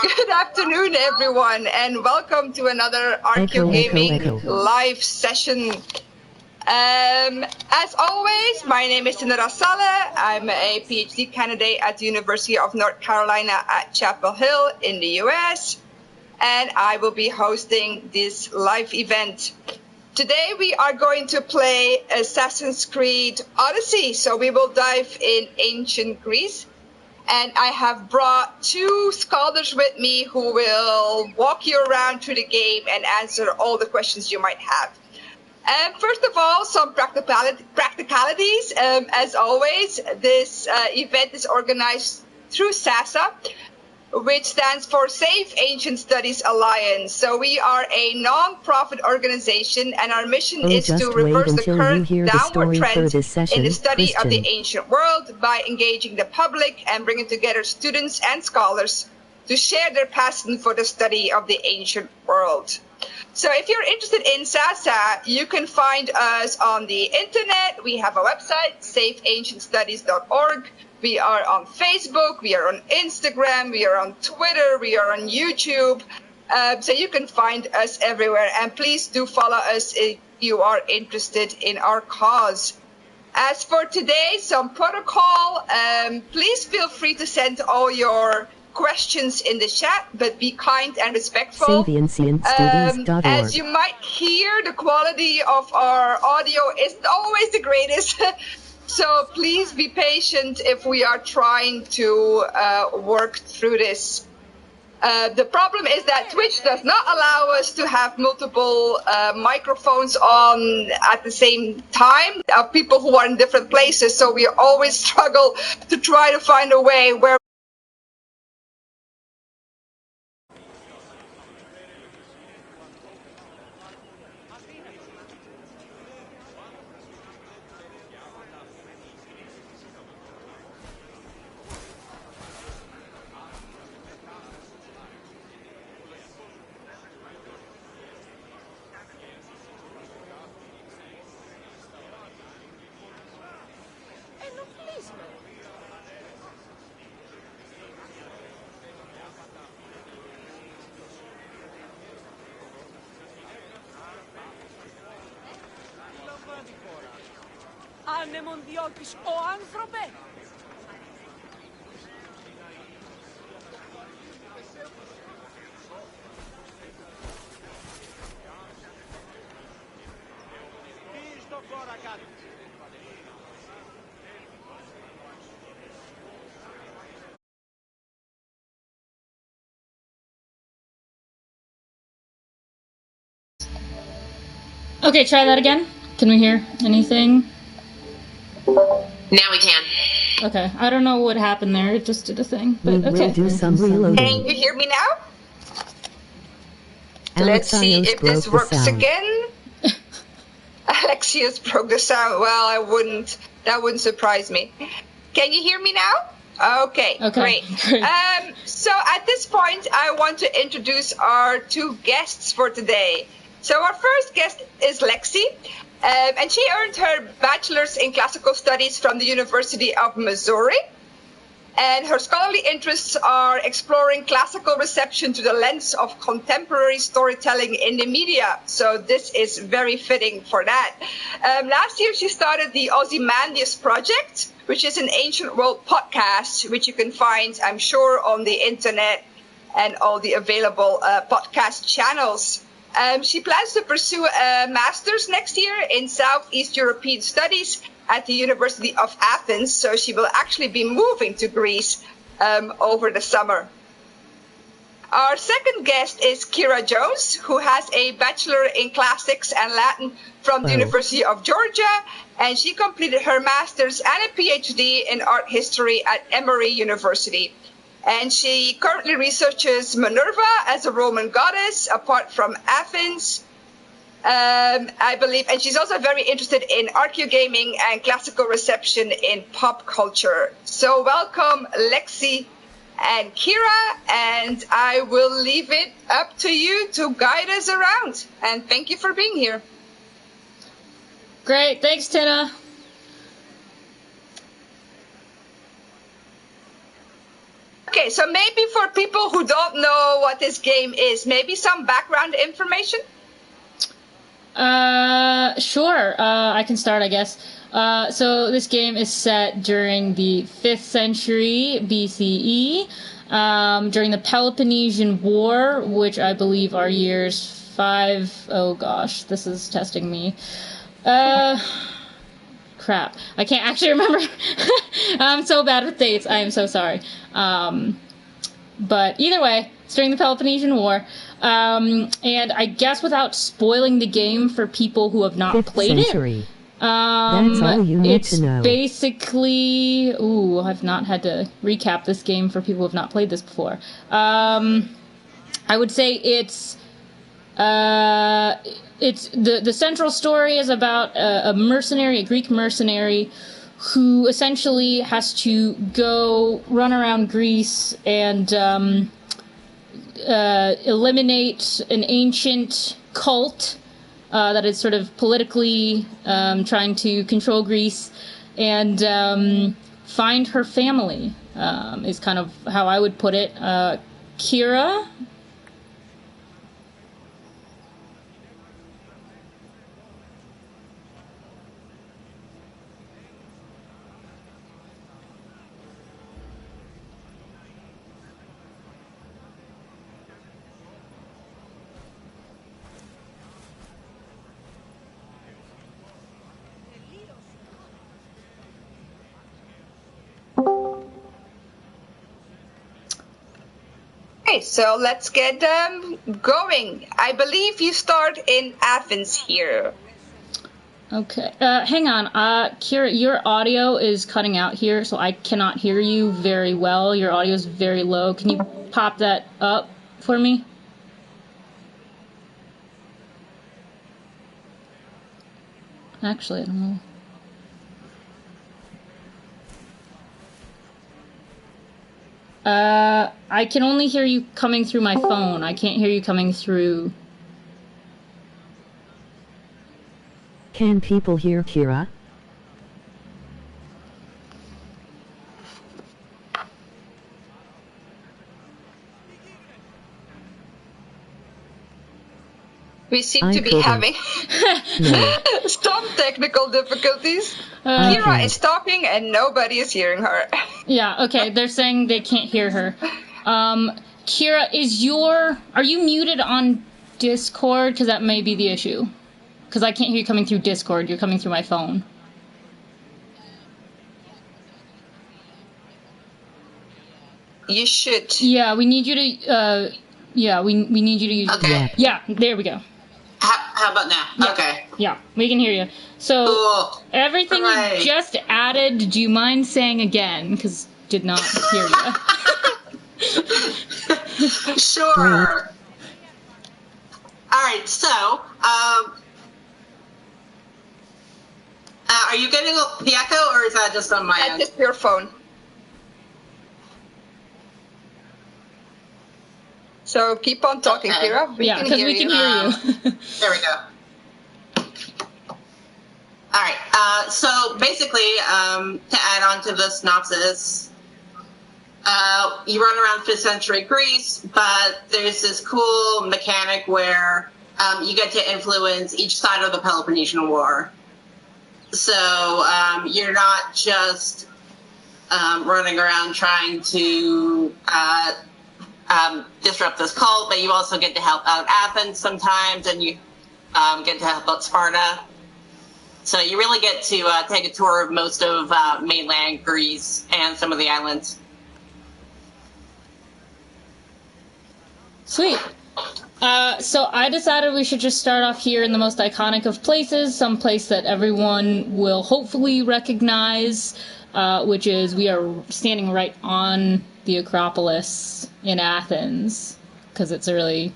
Good afternoon, everyone, and welcome to another Archaeogaming live session. As always, my name is Tine Rassalle. I'm a PhD candidate at the University of North Carolina at Chapel Hill in the US, and I will be hosting this live event. Today we are going to play Assassin's Creed Odyssey, so we will dive in ancient Greece. And I have brought two scholars with me who will walk you around through the game and answer all the questions you might have. First of all, some practicalities. As always, this event is organized through SASA, which stands for Safe Ancient Studies Alliance. So we are a non-profit organization, and our mission is to reverse the current downward trend in the study of the ancient world by engaging the public and bringing together students and scholars to share their passion for the study of the ancient world. So if you're interested in SASA, you can find us on the internet. We have a website, safeancientstudies.org. We are on Facebook, we are on Instagram, we are on Twitter, we are on YouTube. So you can find us everywhere. And please do follow us if you are interested in our cause. As for today, some protocol. Please feel free to send all your questions in the chat, but be kind and respectful. As you might hear, the quality of our audio isn't always the greatest. So please be patient if we are trying to work through this. The problem is that Twitch does not allow us to have multiple microphones on at the same time of people who are in different places. So we always struggle to try to find a way where ο άνθρωπε! Okay, try that again. Can we hear anything? Now we can. Okay, I don't know what happened there. It just did a thing. But okay. Can you hear me now? Let's see if this works again. Alexius broke the sound. Well, that wouldn't surprise me. Can you hear me now? Okay, great. So at this point, I want to introduce our two guests for today. So our first guest is Lexie, and she earned her bachelor's in classical studies from the University of Missouri. And her scholarly interests are exploring classical reception through the lens of contemporary storytelling in the media. So this is very fitting for that. Last year, she started the Ozymandias Project, which is an ancient world podcast, which you can find, I'm sure, on the internet and all the available podcast channels. She plans to pursue a master's next year in Southeast European Studies at the University of Athens, so she will actually be moving to Greece over the summer. Our second guest is Kira Jones, who has a Bachelor in Classics and Latin from the University of Georgia, and she completed her master's and a PhD in art history at Emory University. And she currently researches Minerva as a Roman goddess, apart from Athens, I believe. And she's also very interested in archaeogaming and classical reception in pop culture. So welcome, Lexie and Kira, and I will leave it up to you to guide us around. And thank you for being here. Great. Thanks, Tina. Okay, so maybe for people who don't know what this game is, maybe some background information? Sure. I can start, I guess. So this game is set during the 5th century BCE, during the Peloponnesian War, which I believe are years 5... Oh gosh, this is testing me. Crap. I can't actually remember. I'm so bad with dates. I am so sorry. But either way, it's during the Peloponnesian War. And I guess without spoiling the game for people who have not played century. it, That's all you need to know. It's basically... Ooh, I've not had to recap this game for people who have not played this before. I would say it's the central story is about a mercenary, a Greek mercenary, who essentially has to go run around Greece and eliminate an ancient cult that is sort of politically trying to control Greece, and find her family, is kind of how I would put it. Kira? Okay, so let's get going. I believe you start in Athens here. Okay, hang on. Kira, your audio is cutting out here, so I cannot hear you very well. Your audio is very low. Can you pop that up for me? Actually, I don't know. I can only hear you coming through my phone. I can't hear you coming through... Can people hear Kira? We seem to be having some technical difficulties. Kira is talking and nobody is hearing her. Yeah, okay, they're saying they can't hear her. Kira, are you muted on Discord? Because that may be the issue. Because I can't hear you coming through Discord, you're coming through my phone. You should. Yeah, we need you to, we need you to use... Okay. Yeah, there we go. How about now? Yeah. Okay. Yeah, we can hear you. So, Cool. everything Hooray. you just added, do you mind saying again? Because did not hear you. Sure. Alright, so, are you getting the echo, or is that just on my end? That's just your phone. So keep on talking, Okay. Kira. We Yeah, because we can hear you. There we go. Alright, so basically, to add on to the synopsis, you run around 5th century Greece, but there's this cool mechanic where you get to influence each side of the Peloponnesian War. So you're not just running around trying to disrupt this cult, but you also get to help out Athens sometimes, and you get to help out Sparta. So you really get to take a tour of most of mainland Greece and some of the islands. Sweet. So I decided we should just start off here in the most iconic of places, some place that everyone will hopefully recognize, which is we are standing right on the Acropolis in Athens, because it's a really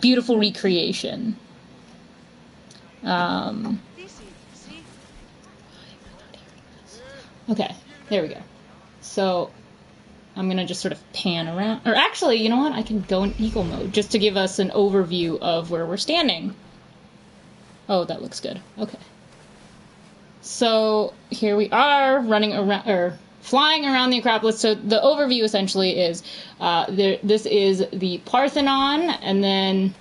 beautiful recreation. Okay, there we go. So I'm going to just sort of pan around. Or actually, you know what? I can go in eagle mode just to give us an overview of where we're standing. Oh, that looks good. Okay. So here we are running around, or flying around the Acropolis. So the overview essentially is this is the Parthenon, and then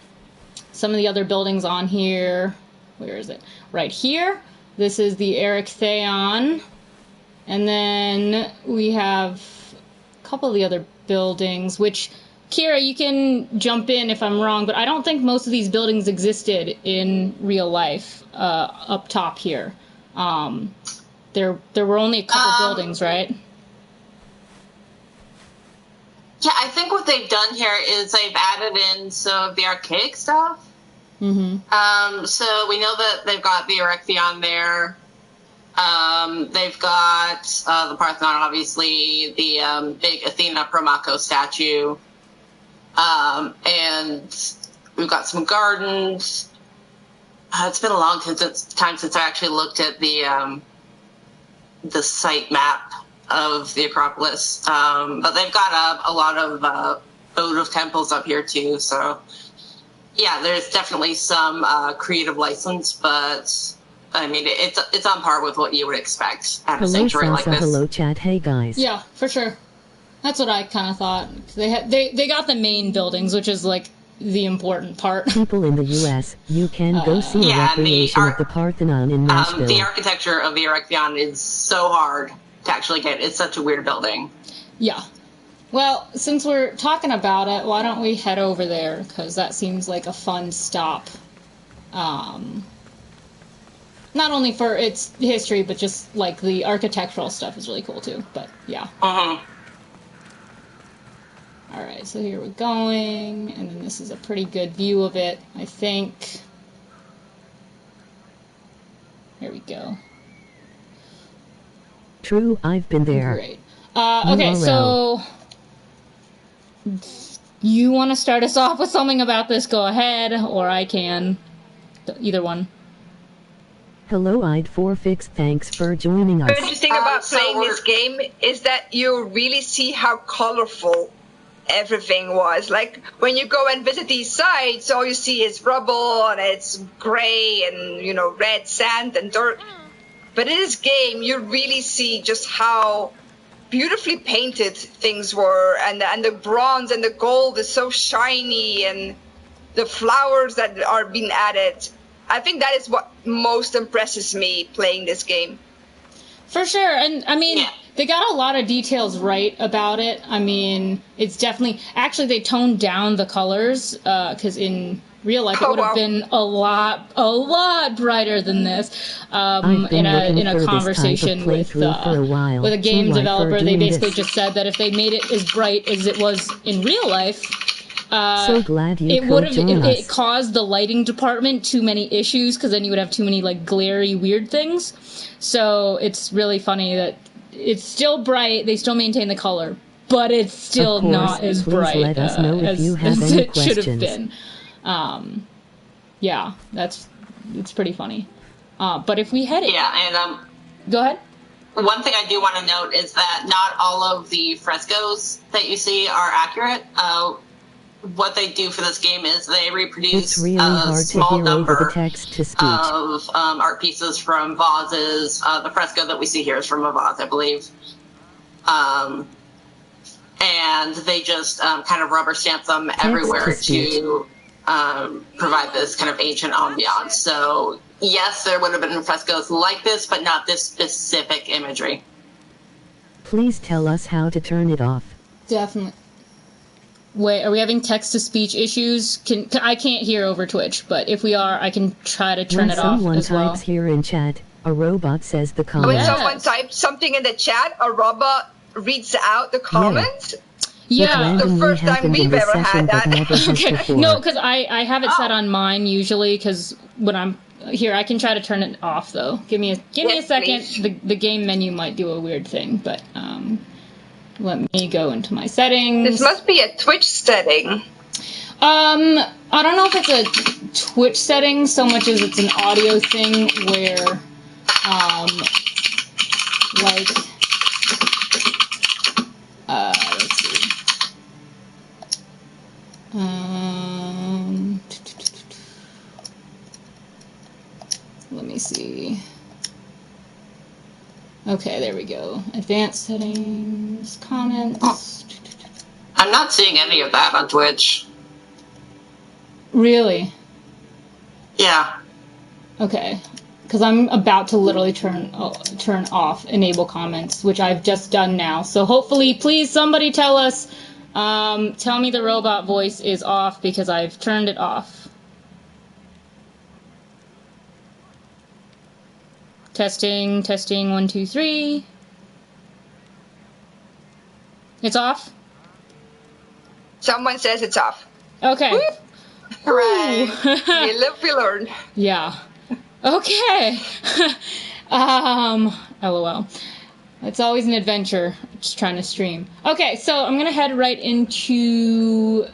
some of the other buildings on here. Where is it? Right here. This is the Erechtheion, and then we have a couple of the other buildings, which, Kira, you can jump in if I'm wrong, but I don't think most of these buildings existed in real life up top here. There were only a couple buildings, right? Yeah, I think what they've done here is they've added in some of the archaic stuff. Mm-hmm. So we know that they've got the Erechtheion there. They've got the Parthenon, obviously, the big Athena Promachos statue. And we've got some gardens. It's been a long time since I actually looked at the site map of the Acropolis. But they've got a lot of votive temples up here too. So yeah, there's definitely some creative license, but I mean, it's on par with what you would expect at a sanctuary like this. Hello, chat. Hey, guys. Yeah, for sure. That's what I kind of thought. They got the main buildings, which is like the important part. People in the U.S., you can go see a recreation of the Parthenon in Nashville. The architecture of the Erechtheion is so hard to actually get. It's such a weird building. Yeah. Well, since we're talking about it, why don't we head over there? Because that seems like a fun stop. Not only for its history, but just like the architectural stuff is really cool too. But yeah. Alright, so here we're going, and then this is a pretty good view of it, I think. Here we go. True, I've been there. Great. Okay, so you want to start us off with something about this? Go ahead, or I can. Either one. Hello, I'd4Fix. Thanks for joining us. What's interesting about playing this game is that you really see how colorful everything was. Like, when you go and visit these sites, all you see is rubble, and it's gray, and, you know, red sand and dirt. But in this game, you really see just how beautifully painted things were, and the bronze and the gold is so shiny, and the flowers that are being added. I think that is what most impresses me playing this game. For sure, and I mean, they got a lot of details right about it. I mean, it's definitely... Actually, they toned down the colors, because in real life it would have been a lot brighter than this. In a conversation with a game developer, they basically just said that if they made it as bright as it was in real life... so glad you it caused the lighting department too many issues, because then you would have too many like glary weird things. So it's really funny that it's still bright, they still maintain the color, but it's still not as bright let us know if you have as any it should have questions. been. Yeah, it's pretty funny. But if we head go ahead. One thing I do want to note is that not all of the frescoes that you see are accurate. What they do for this game is they reproduce a small number of art pieces from vases. The fresco that we see here is from a vase, I believe. And they just kind of rubber stamp them everywhere to provide this kind of ancient ambiance. So, yes, there would have been frescoes like this, but not this specific imagery. Please tell us how to turn it off. Definitely. Wait, are we having text-to-speech issues? I can't hear over Twitch, but if we are, I can try to turn it off as well. When someone types here in chat, a robot says the comment. When someone types something in the chat, a robot reads out the comment? Yeah. The first time we've ever had that. Okay. No, because I have it set on mine usually, because when I'm here, I can try to turn it off, though. Give me a second. The game menu might do a weird thing, but... let me go into my settings. This must be a Twitch setting. I don't know if it's a Twitch setting so much as it's an audio thing where, let's see. Let me see. Okay, there we go. Advanced settings, comments. I'm not seeing any of that on Twitch. Really? Yeah. Okay. Because I'm about to literally turn off enable comments, which I've just done now. So hopefully, please, somebody tell us. Tell me the robot voice is off because I've turned it off. Testing, 1, 2, 3. It's off? Someone says it's off. Okay. Hooray. We live, we learn. Yeah. Okay. LOL. It's always an adventure just trying to stream. Okay, so I'm going to head right into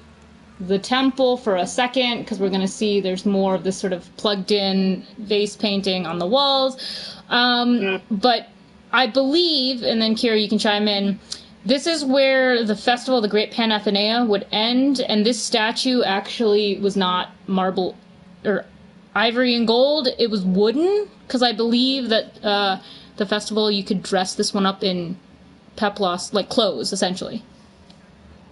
the temple for a second because we're going to see there's more of this sort of plugged in vase painting on the walls. But I believe, and then Kira, you can chime in, this is where the festival of the Great Panathenea would end, and this statue actually was not marble or ivory and gold, it was wooden, because I believe that the festival, you could dress this one up in peplos, like clothes, essentially.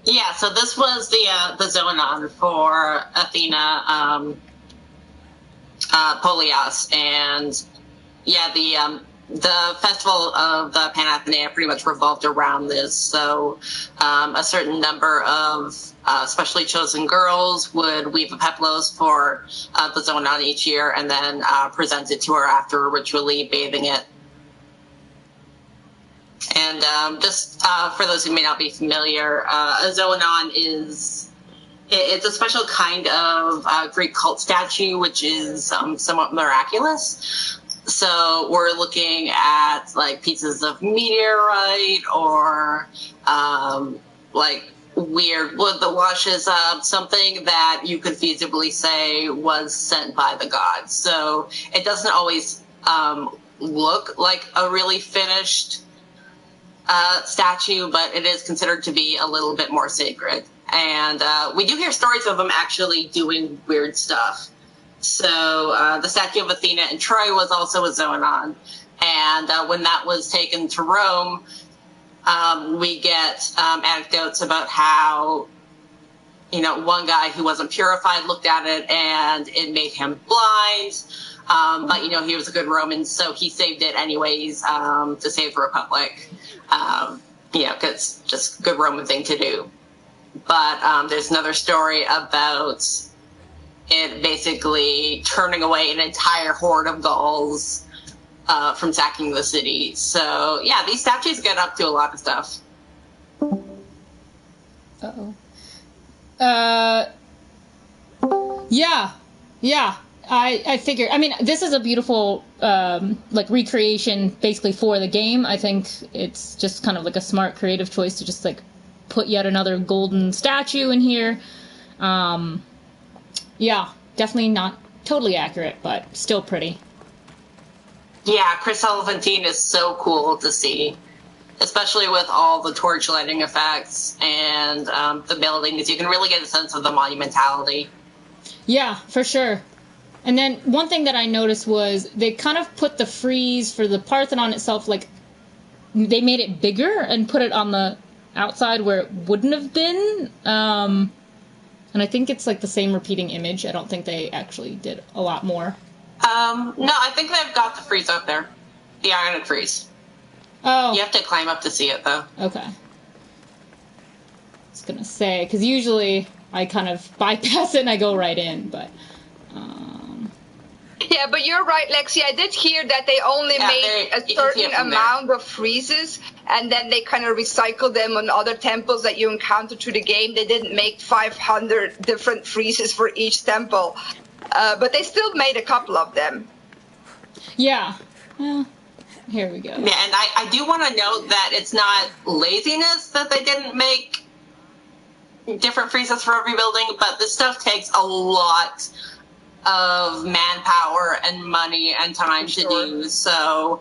Yeah, so this was the Zoanon for Athena Polias, and yeah, the festival of the Panathenea pretty much revolved around this. So a certain number of specially chosen girls would weave a peplos for the Zoanon each year and then present it to her after ritually bathing it. And just for those who may not be familiar, a Zoanon it's a special kind of Greek cult statue, which is somewhat miraculous. So we're looking at like pieces of meteorite or like weird wood that washes up, something that you could feasibly say was sent by the gods. So it doesn't always look like a really finished statue, but it is considered to be a little bit more sacred. And we do hear stories of them actually doing weird stuff. So the statue of Athena in Troy was also a Zoanon. And when that was taken to Rome, we get anecdotes about how, one guy who wasn't purified looked at it and it made him blind. But, he was a good Roman, so he saved it anyways to save the Republic. Because just a good Roman thing to do. But there's another story about it basically turning away an entire horde of Gauls from sacking the city. So, yeah, these statues get up to a lot of stuff. Uh-oh. Yeah. I figure. I mean, this is a beautiful, recreation basically for the game. I think it's just kind of like a smart creative choice to just, put yet another golden statue in here. Yeah, definitely not totally accurate, but still pretty. Yeah, Chris Sullivan-Teen is so cool to see, especially with all the torch lighting effects and the buildings. You can really get a sense of the monumentality. Yeah, for sure. And then one thing that I noticed was they kind of put the frieze for the Parthenon itself, they made it bigger and put it on the outside where it wouldn't have been. And I think it's the same repeating image. I don't think they actually did a lot more. No, I think they've got the frieze up there. The Ionic frieze. Oh. You have to climb up to see it, though. Okay. I was going to say, because usually I kind of bypass it and I go right in, but... Yeah, but you're right, Lexie. I did hear that they only made a certain amount of friezes, and then they kind of recycled them on other temples that you encounter through the game. They didn't make 500 different friezes for each temple, but they still made a couple of them. Yeah. Well, here we go. Yeah, and I do want to note that it's not laziness that they didn't make different friezes for every building, but this stuff takes a lot of manpower and money and time to do. So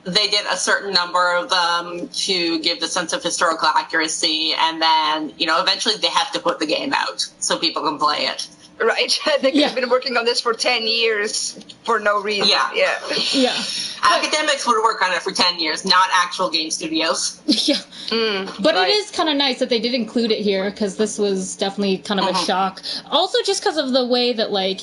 they did a certain number of them to give the sense of historical accuracy, and then, eventually they have to put the game out so people can play it. right? They could Yeah. have been working on this for 10 years for no reason. Yeah. Yeah. Academics would work on it for 10 years, not actual game studios. Yeah. But right. it is kind of nice that they did include it here, because this was definitely kind of a shock. Also, just because of the way that, like,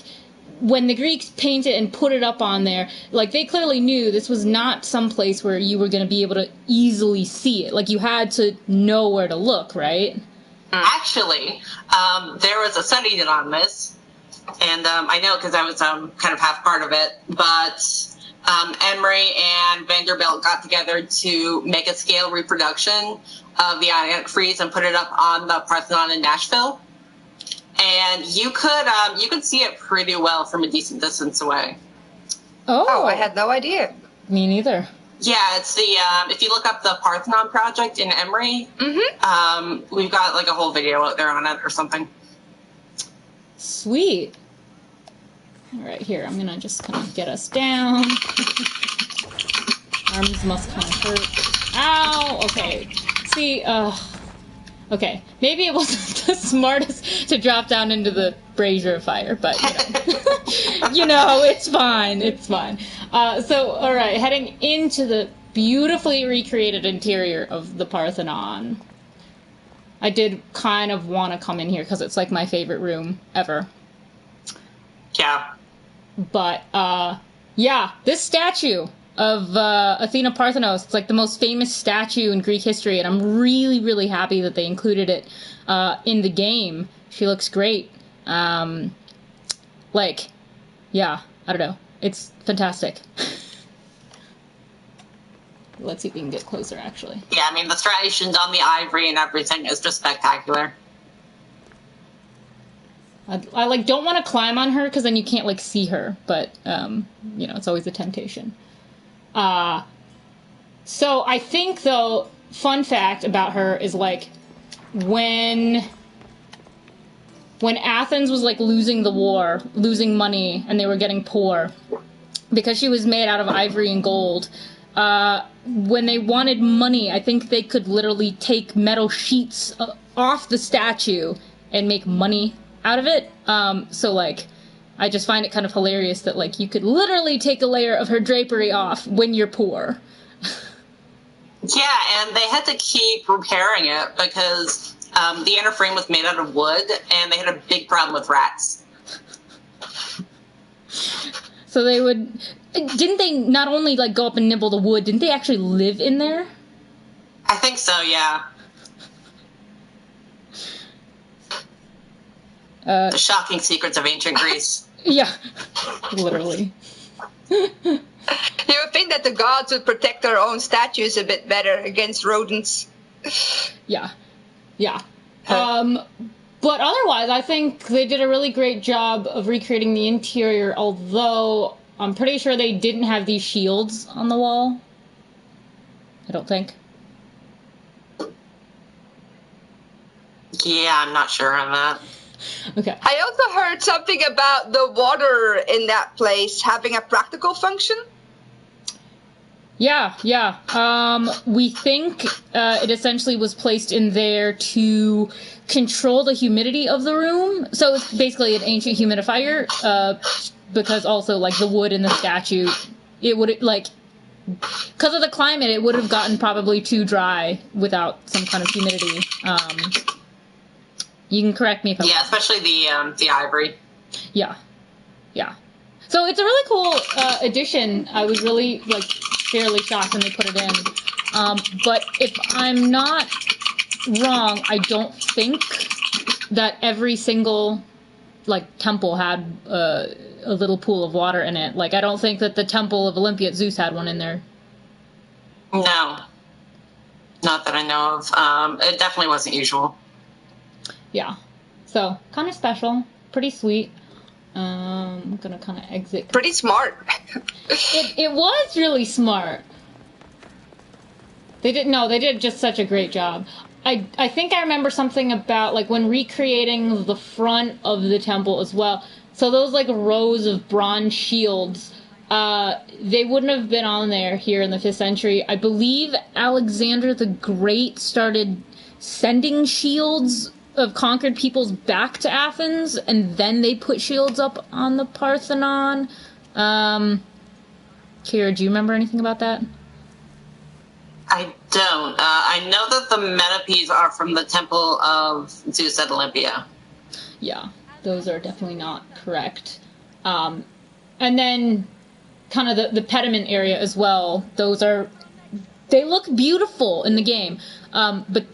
when the Greeks painted and put it up on there, like, they clearly knew this was not some place where you were going to be able to easily see it. Like, you had to know where to look, right? Actually, there was a study done on this, and I know because I was kind of half part of it, but Emory and Vanderbilt got together to make a scale reproduction of the Ionic frieze and put it up on the Parthenon in Nashville. And you could see it pretty well from a decent distance away. Oh, I had no idea. Me neither. Yeah, it's the if you look up the Parthenon project in Emory, we've got like a whole video out there on it or something. Sweet. All right, here, I'm gonna just kind of get us down. Arms must kind of hurt. Ow! Okay. See, okay. Maybe it wasn't the smartest to drop down into the brazier fire, but, you know, it's fine. It's fine. So, all right, heading into the beautifully recreated interior of the Parthenon. I did kind of want to come in here because it's, like, my favorite room ever. Yeah. But, yeah, this statue of Athena Parthenos, it's like the most famous statue in Greek history, and I'm really, really happy that they included it in the game. She looks great. Like, yeah, I don't know. It's fantastic. Let's see if we can get closer, actually. Yeah, I mean, the striations on the ivory and everything is just spectacular. I like, don't want to climb on her, because then you can't, like, see her, but, you know, it's always a temptation. So I think, though, fun fact about her is, like, when Athens was, like, losing the war, losing money, and they were getting poor, because she was made out of ivory and gold, when they wanted money, I think they could literally take metal sheets off the statue and make money out of it. So, like, I just find it kind of hilarious that, like, you could literally take a layer of her drapery off when you're poor. Yeah, and they had to keep repairing it because the inner frame was made out of wood, and they had a big problem with rats. So they would... Didn't they not only, like, go up and nibble the wood, didn't they actually live in there? I think so, yeah. The shocking secrets of ancient Greece. Yeah, literally. You would think that the gods would protect their own statues a bit better against rodents. Yeah. But otherwise, I think they did a really great job of recreating the interior, although I'm pretty sure they didn't have these shields on the wall. I don't think. Yeah, I'm not sure on that. Okay. I also heard something about the water in that place having a practical function. Yeah. We think it essentially was placed in there to control the humidity of the room. So it's basically an ancient humidifier, because also, like, the wood in the statue, it would, like, because of the climate, it would have gotten probably too dry without some kind of humidity. You can correct me if I'm wrong. Yeah, especially the ivory. Yeah. So it's a really cool addition. I was really, like, fairly shocked when they put it in. But if I'm not wrong, I don't think that every single, like, temple had a little pool of water in it. Like, I don't think that the Temple of Olympia at Zeus had one in there. No. Not that I know of. It definitely wasn't usual. Yeah. So, kind of special. Pretty sweet. I'm gonna kind of exit. Pretty smart. It was really smart. They did just such a great job. I think I remember something about, like, when recreating the front of the temple as well. So those, like, rows of bronze shields, they wouldn't have been on there here in the 5th century. I believe Alexander the Great started sending shields of conquered peoples back to Athens, and then they put shields up on the Parthenon. Kira, do you remember anything about that? I don't. I know that the metopes are from the Temple of Zeus at Olympia. Yeah, those are definitely not correct. And then kind of the pediment area as well. They look beautiful in the game, but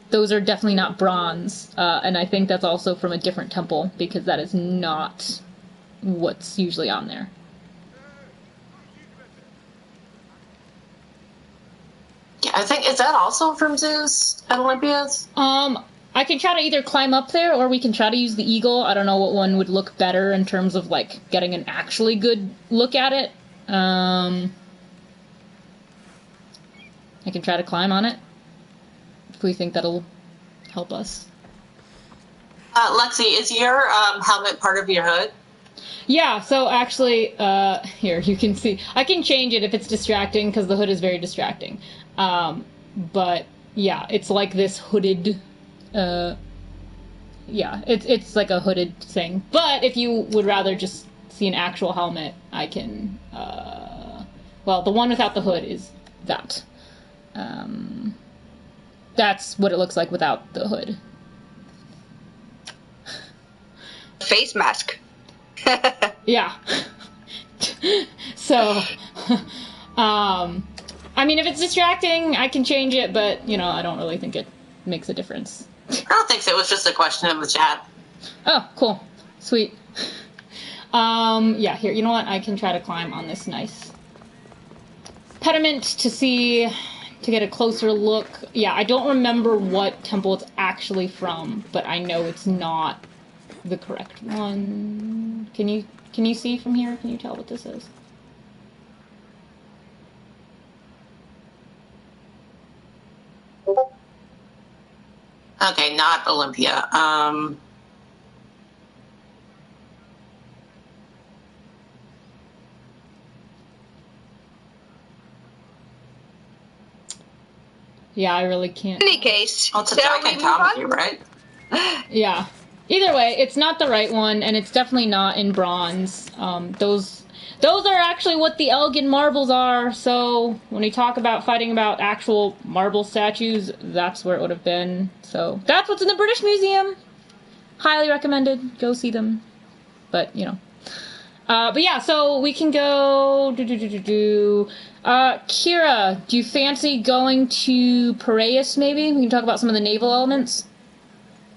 those are definitely not bronze. And I think that's also from a different temple, because that is not what's usually on there. Yeah, I think, is that also from Zeus at Olympias? I can try to either climb up there, or we can try to use the eagle. I don't know what one would look better in terms of, like, getting an actually good look at it. I can try to climb on it, if we think that'll help us. Lexie, is your helmet part of your hood? Yeah, so actually, here, you can see. I can change it if it's distracting, because the hood is very distracting. But, yeah, it's like this hooded, yeah, it's like a hooded thing. But if you would rather just see an actual helmet, I can, well, the one without the hood is that. That's what it looks like without the hood. Face mask. Yeah. So, I mean, if it's distracting, I can change it, but, you know, I don't really think it makes a difference. I don't think so. It was just a question of the chat. Oh, cool. Sweet. Yeah, here, you know what? I can try to climb on this nice pediment to get a closer look. Yeah, I don't remember what temple it's actually from, but I know it's not the correct one. Can you see from here? Can you tell what this is? Okay, not Olympia. Yeah, I really can't. In any case, Well, it's a shall we giant move on? comedy, right? Yeah. Either way, it's not the right one, and it's definitely not in bronze. Those are actually what the Elgin marbles are, so when we talk about fighting about actual marble statues, that's where it would have been. So that's what's in the British Museum. Highly recommended. Go see them. But, you know. But yeah, so we can go... Kira, do you fancy going to Piraeus, maybe? We can talk about some of the naval elements?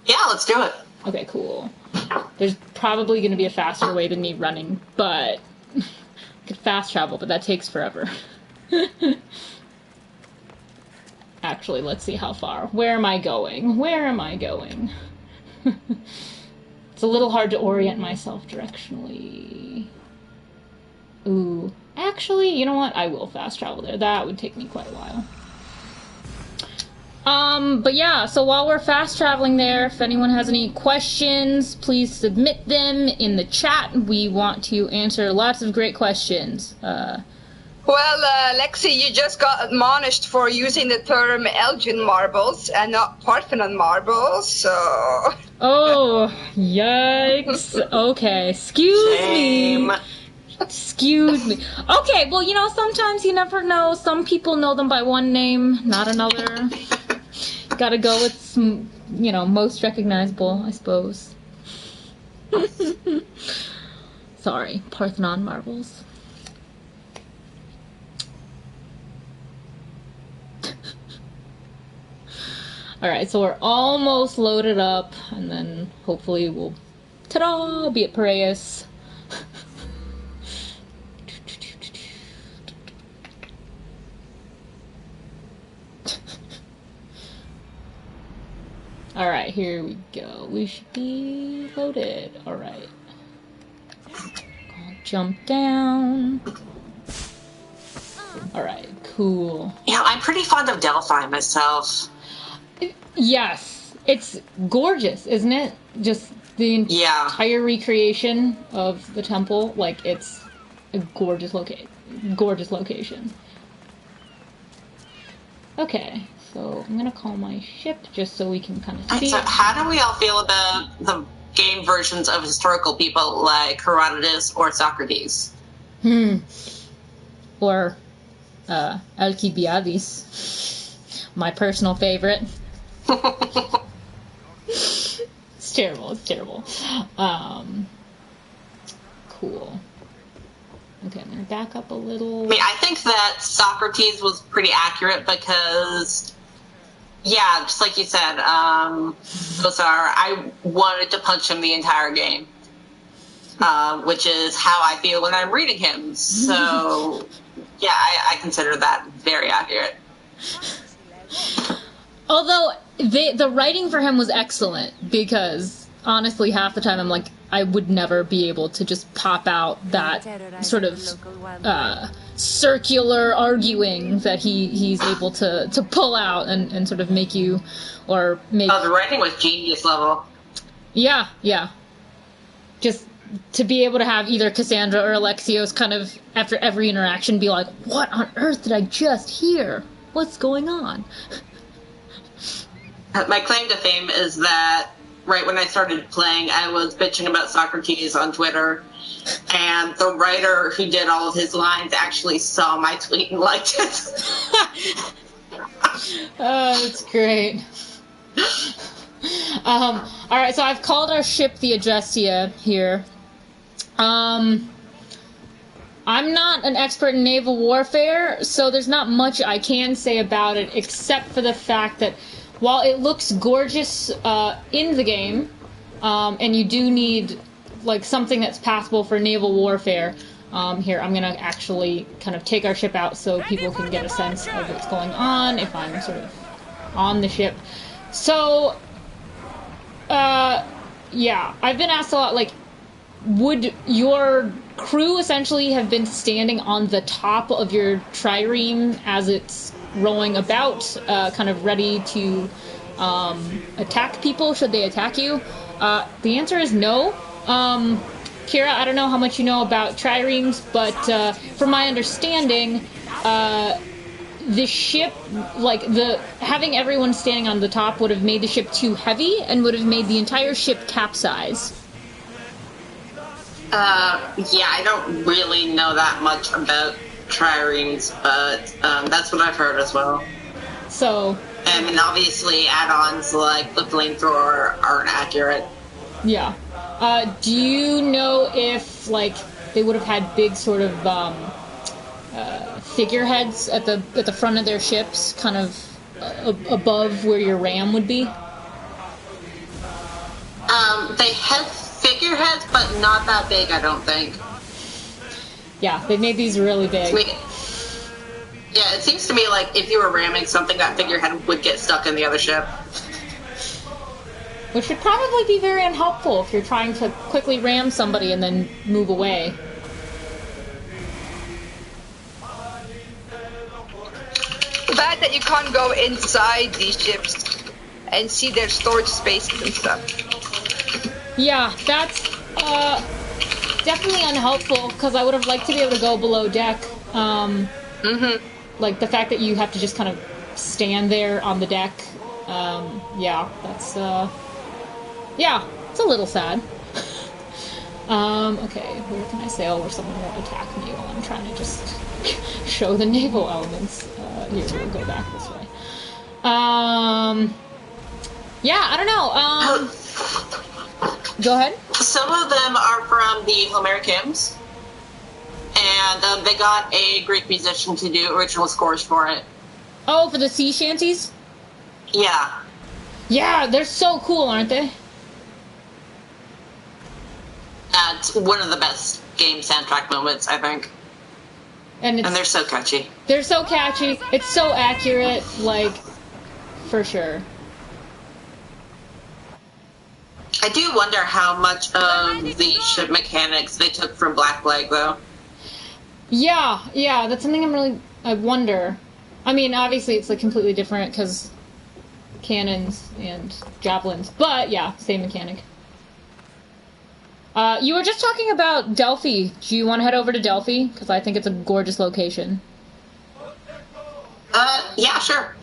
Yeah, let's do it. Okay, cool. There's probably going to be a faster way than me running, but... I could fast travel, but that takes forever. Actually, let's see how far. Where am I going? Where am I going? It's a little hard to orient myself directionally. Ooh. Actually, you know what? I will fast travel there. That would take me quite a while. But yeah, so while we're fast traveling there, if anyone has any questions, please submit them in the chat. We want to answer lots of great questions. Well, Lexie, you just got admonished for using the term Elgin marbles and not Parthenon marbles, so... Oh, yikes. Okay, excuse Shame. me. Excuse me. Okay, well, you know, sometimes you never know. Some people know them by one name, not another. Gotta go with, you know, most recognizable, I suppose. Sorry, Parthenon marbles. Alright, so we're almost loaded up, and then hopefully we'll, ta-da, be at Piraeus. Alright, here we go. We should be loaded. Alright. I'll jump down. Alright, cool. Yeah, I'm pretty fond of Delphi myself. Yes, it's gorgeous, isn't it? Just the entire recreation of the temple. Like, it's a gorgeous location. Okay, So I'm gonna call my ship just so we can kind of see So it. how do we all feel about the game versions of historical people like Herodotus or Socrates? Or Alcibiades, my personal favorite. It's terrible. It's terrible. Cool. Okay, I'm gonna back up a little. I mean, I think that Socrates was pretty accurate because, yeah, just like you said, I wanted to punch him the entire game, which is how I feel when I'm reading him. So, yeah, I consider that very accurate. Although the writing for him was excellent, because honestly, half the time I'm like, I would never be able to just pop out that sort of circular arguing that he's able to pull out and sort of make you, or make... Oh, the writing was genius level. Yeah. Just to be able to have either Cassandra or Alexios kind of, after every interaction, be like, what on earth did I just hear? What's going on? My claim to fame is that right when I started playing, I was bitching about Socrates on Twitter, and the writer who did all of his lines actually saw my tweet and liked it. Oh, that's great. Alright, so I've called our ship the Adrestia here. I'm not an expert in naval warfare, so there's not much I can say about it, except for the fact that while it looks gorgeous in the game, and you do need like something that's passable for naval warfare, here, I'm going to actually kind of take our ship out so people can get a sense of what's going on if I'm sort of on the ship. So, yeah, I've been asked a lot, like, would your crew essentially have been standing on the top of your trireme as it's rowing about, kind of ready to attack people should they attack you? The answer is no. Kira, I don't know how much you know about triremes, but from my understanding, the ship, like, having everyone standing on the top would have made the ship too heavy and would have made the entire ship capsize. Yeah, I don't really know that much about triremes, but that's what I've heard as well. So... And obviously add-ons like the flamethrower aren't accurate. Yeah. Do you know if, like, they would have had big sort of figureheads at the front of their ships, kind of above where your ram would be? They had figureheads, but not that big, I don't think. Yeah, they made these really big. Yeah, it seems to me like if you were ramming something, that figurehead would get stuck in the other ship. Which would probably be very unhelpful if you're trying to quickly ram somebody and then move away. Bad that you can't go inside these ships and see their storage spaces and stuff. Yeah, that's definitely unhelpful, because I would have liked to be able to go below deck. Like, the fact that you have to just kind of stand there on the deck, yeah, that's, yeah, it's a little sad. Okay, where can I sail where someone won't attack me while I'm trying to just show the naval elements? Here, we'll go back this way. Yeah, I don't know, go ahead. Some of them are from the Homeric hymns, and they got a Greek musician to do original scores for it. Oh, for the sea shanties? Yeah. Yeah, they're so cool, aren't they? It's one of the best game soundtrack moments, I think. And they're so catchy. They're so catchy. It's so accurate, like, for sure. I do wonder how much of the ship mechanics they took from Black Plague, though. Yeah, that's something I wonder. I mean, obviously it's like completely different because cannons and javelins, but yeah, same mechanic. You were just talking about Delphi. Do you want to head over to Delphi? Because I think it's a gorgeous location. Yeah, sure.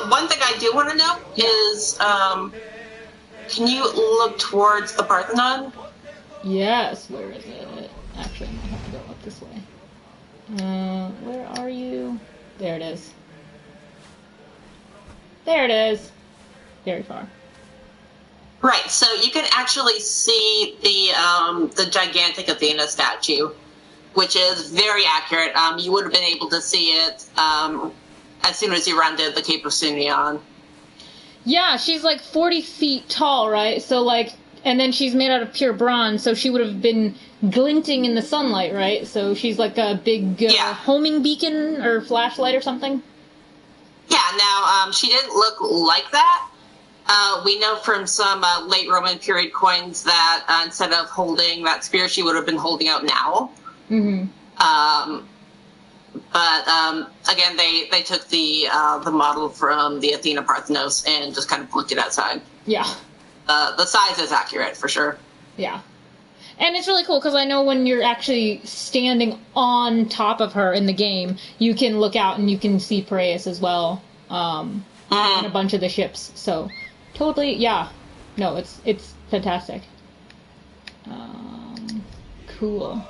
One thing I do want to know is, can you look towards the Parthenon? Yes, where is it? Actually, I might have to go up this way. Where are you? There it is. There it is. Very far. Right, so you can actually see the gigantic Athena statue, which is very accurate. You would have been able to see it as soon as you rounded the Cape of Sunion. Yeah, she's like 40 feet tall, right? So like, and then she's made out of pure bronze, so she would have been glinting in the sunlight, right? So she's like a big homing beacon or flashlight or something? Yeah, now, she didn't look like that. We know from some late Roman period coins that instead of holding that spear, she would have been holding out an owl. Mm-hmm. But again, they took the model from the Athena Parthenos and just kind of looked it outside. Yeah. The size is accurate, for sure. Yeah. And it's really cool, because I know when you're actually standing on top of her in the game, you can look out and you can see Piraeus as well, and a bunch of the ships. So, totally, yeah. No, it's fantastic. Cool.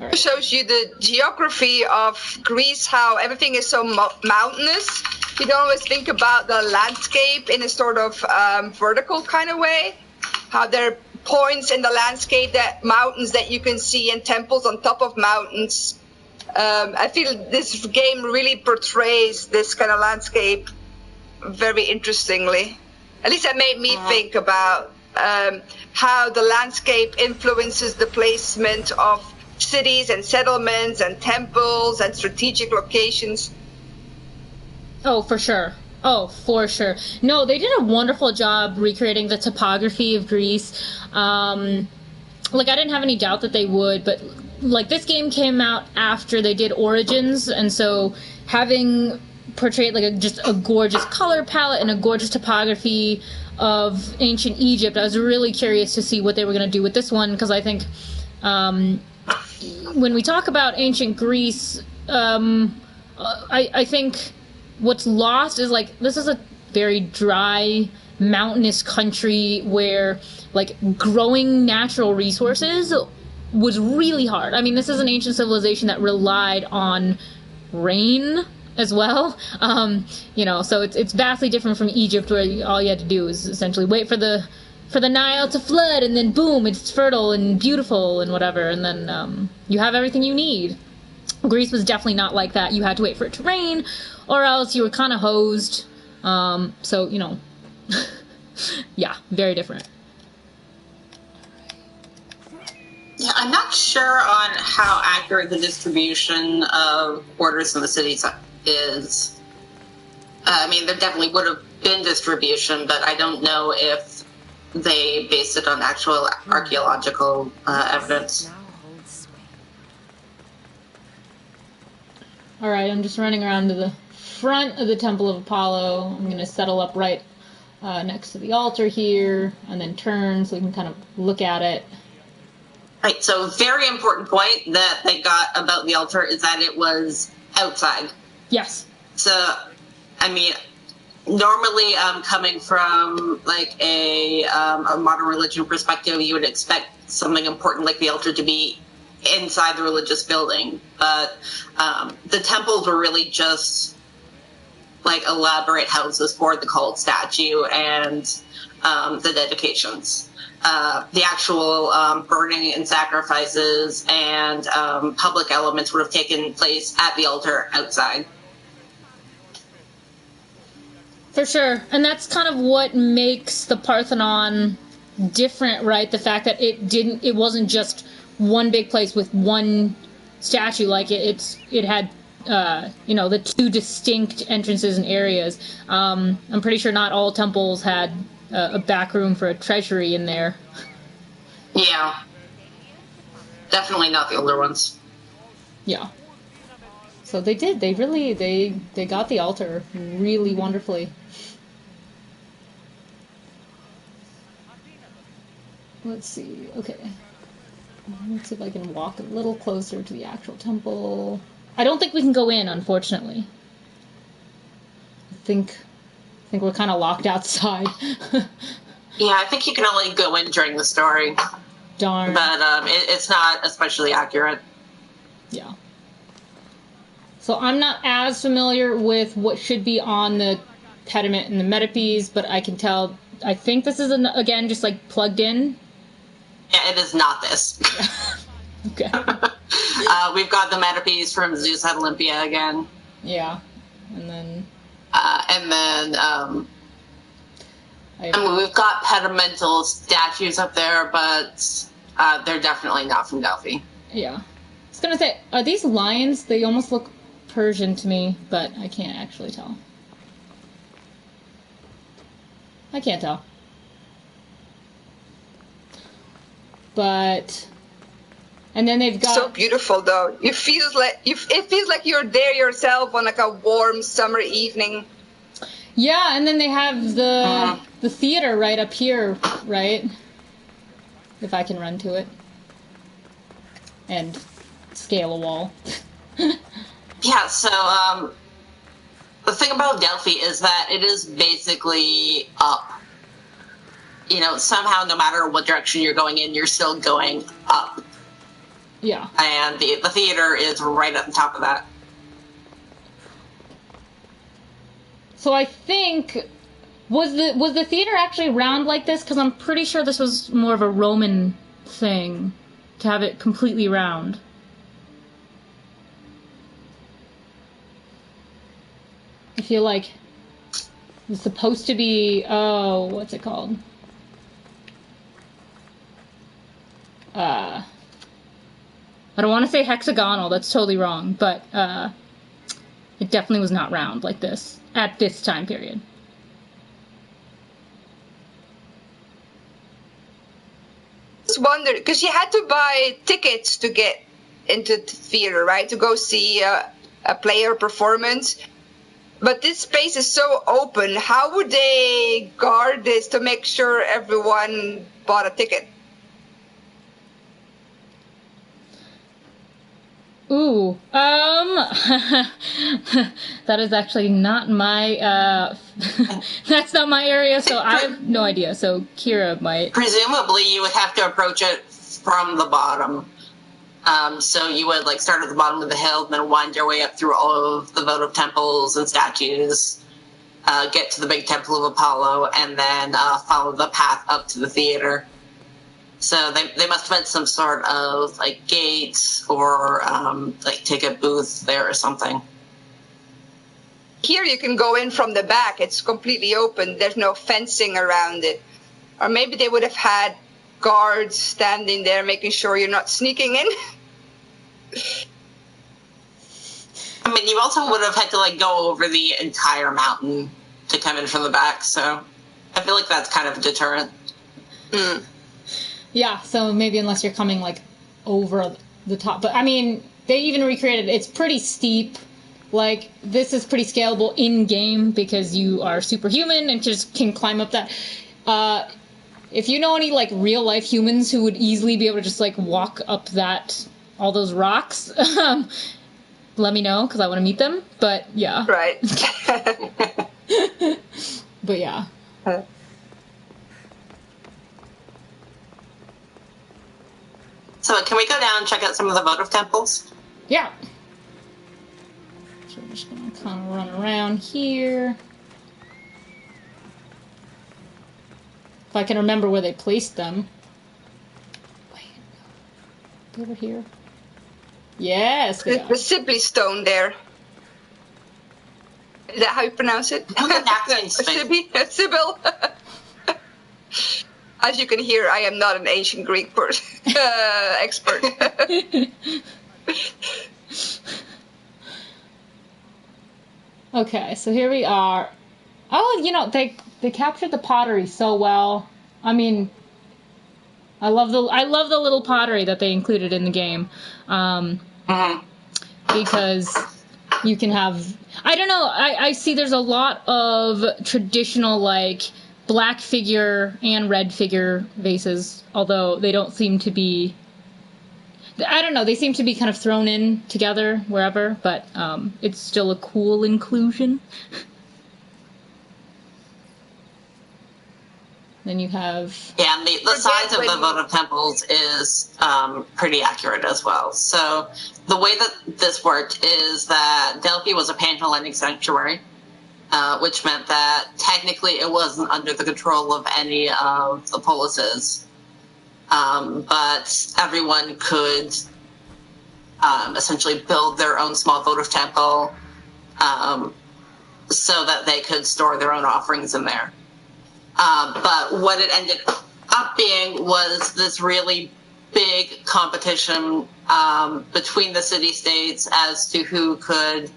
Right. It shows you the geography of Greece, how everything is so mountainous. You don't always think about the landscape in a sort of vertical kind of way. How there are points in the landscape, that mountains that you can see, and temples on top of mountains. I feel this game really portrays this kind of landscape very interestingly. At least that made me think about how the landscape influences the placement of cities and settlements and temples and strategic locations. Oh, for sure. Oh, for sure. No, they did a wonderful job recreating the topography of Greece. Like, I didn't have any doubt that they would, but, like, this game came out after they did Origins, and so having portrayed, like, just a gorgeous color palette and a gorgeous topography of ancient Egypt, I was really curious to see what they were going to do with this one, because I think, when we talk about ancient Greece, I think what's lost is, like, this is a very dry, mountainous country where, like, growing natural resources was really hard. I mean, this is an ancient civilization that relied on rain as well. You know, so it's vastly different from Egypt, where all you had to do is essentially wait for the Nile to flood, and then boom, it's fertile and beautiful and whatever, and then you have everything you need. Greece was definitely not like that. You had to wait for it to rain, or else you were kind of hosed. So, you know, yeah, very different. Yeah, I'm not sure on how accurate the distribution of orders in the cities is. I mean, there definitely would have been distribution, but I don't know if they based it on actual archaeological evidence. Alright, I'm just running around to the front of the Temple of Apollo. I'm going to settle up right next to the altar here, and then turn so we can kind of look at it. Right, so very important point that they got about the altar is that it was outside. Yes. So, I mean, normally coming from, like, a modern religion perspective, you would expect something important like the altar to be inside the religious building, but the temples were really just like elaborate houses for the cult statue and the dedications. The actual burning and sacrifices and public elements would have taken place at the altar outside. For sure. And that's kind of what makes the Parthenon different, right? The fact that it wasn't just one big place with one statue. Like, it had, you know, the two distinct entrances and areas. I'm pretty sure not all temples had a back room for a treasury in there. Yeah. Definitely not the older ones. Yeah. So they did. They really, they got the altar really wonderfully. Let's see. Okay. Let's see if I can walk a little closer to the actual temple. I don't think we can go in, unfortunately. think we're kind of locked outside. Yeah, I think you can only go in during the story. Darn. But it's not especially accurate. Yeah. So I'm not as familiar with what should be on the pediment and the metapiece, but I can tell. I think this is again just like plugged in. Yeah, it is not this. Okay. We've got the metapiece from Zeus at Olympia again. Yeah, and then. I mean, we've got pedimental statues up there, but they're definitely not from Delphi. Yeah. I was gonna say, are these lions? They almost look Persian to me, but I can't actually tell. I can't tell. But, and then they've got... So beautiful, though. It feels like you're there yourself on like a warm summer evening. Yeah, and then they have the theater right up here, right? If I can run to it. And scale a wall. Yeah, so, the thing about Delphi is that it is basically up. You know, somehow, no matter what direction you're going in, you're still going up. Yeah. And the theater is right at the top of that. So I think... Was the theater actually round like this? Because I'm pretty sure this was more of a Roman thing, to have it completely round. I feel like it's supposed to be... Oh, what's it called? I don't want to say hexagonal, that's totally wrong, but it definitely was not round like this at this time period. I just wondered, because you had to buy tickets to get into the theater, right? To go see a player performance. But this space is so open. How would they guard this to make sure everyone bought a ticket? Ooh, that is actually not my, that's not my area, so I have no idea, so Kira might. Presumably, you would have to approach it from the bottom. So you would, like, start at the bottom of the hill, and then wind your way up through all of the votive temples and statues, get to the big temple of Apollo, and then follow the path up to the theater. So they must have had some sort of, like, gates or, like, ticket booth there or something. Here you can go in from the back. It's completely open. There's no fencing around it. Or maybe they would have had guards standing there making sure you're not sneaking in. I mean, you also would have had to, like, go over the entire mountain to come in from the back, so I feel like that's kind of a deterrent. Mm. Yeah, so maybe unless you're coming, like, over the top. But, I mean, they even recreated it. It's pretty steep. Like, this is pretty scalable in-game because you are superhuman and just can climb up that. If you know any, like, real-life humans who would easily be able to just, like, walk up all those rocks, let me know, because I want to meet them. But, yeah. Right. But, yeah. So can we go down and check out some of the votive temples? Yeah. So we're just going to kind of run around here. If I can remember where they placed them. Wait. Over here? Yes. The Sibley stone there. Is that how you pronounce it? Sibyl. As you can hear, I am not an ancient Greek expert. Okay, so here we are. Oh, you know, they captured the pottery so well. I mean, I love the little pottery that they included in the game, because you can have. I don't know. I see there's a lot of traditional, like, black figure and red figure vases, although they don't seem to be... I don't know, they seem to be kind of thrown in together wherever, but it's still a cool inclusion. Then you have... Yeah, and the size of the votive temples is pretty accurate as well. So the way that this worked is that Delphi was a Pan-Hellenic sanctuary, which meant that technically it wasn't under the control of any of the polises. But everyone could essentially build their own small votive temple so that they could store their own offerings in there. But what it ended up being was this really big competition between the city-states as to who could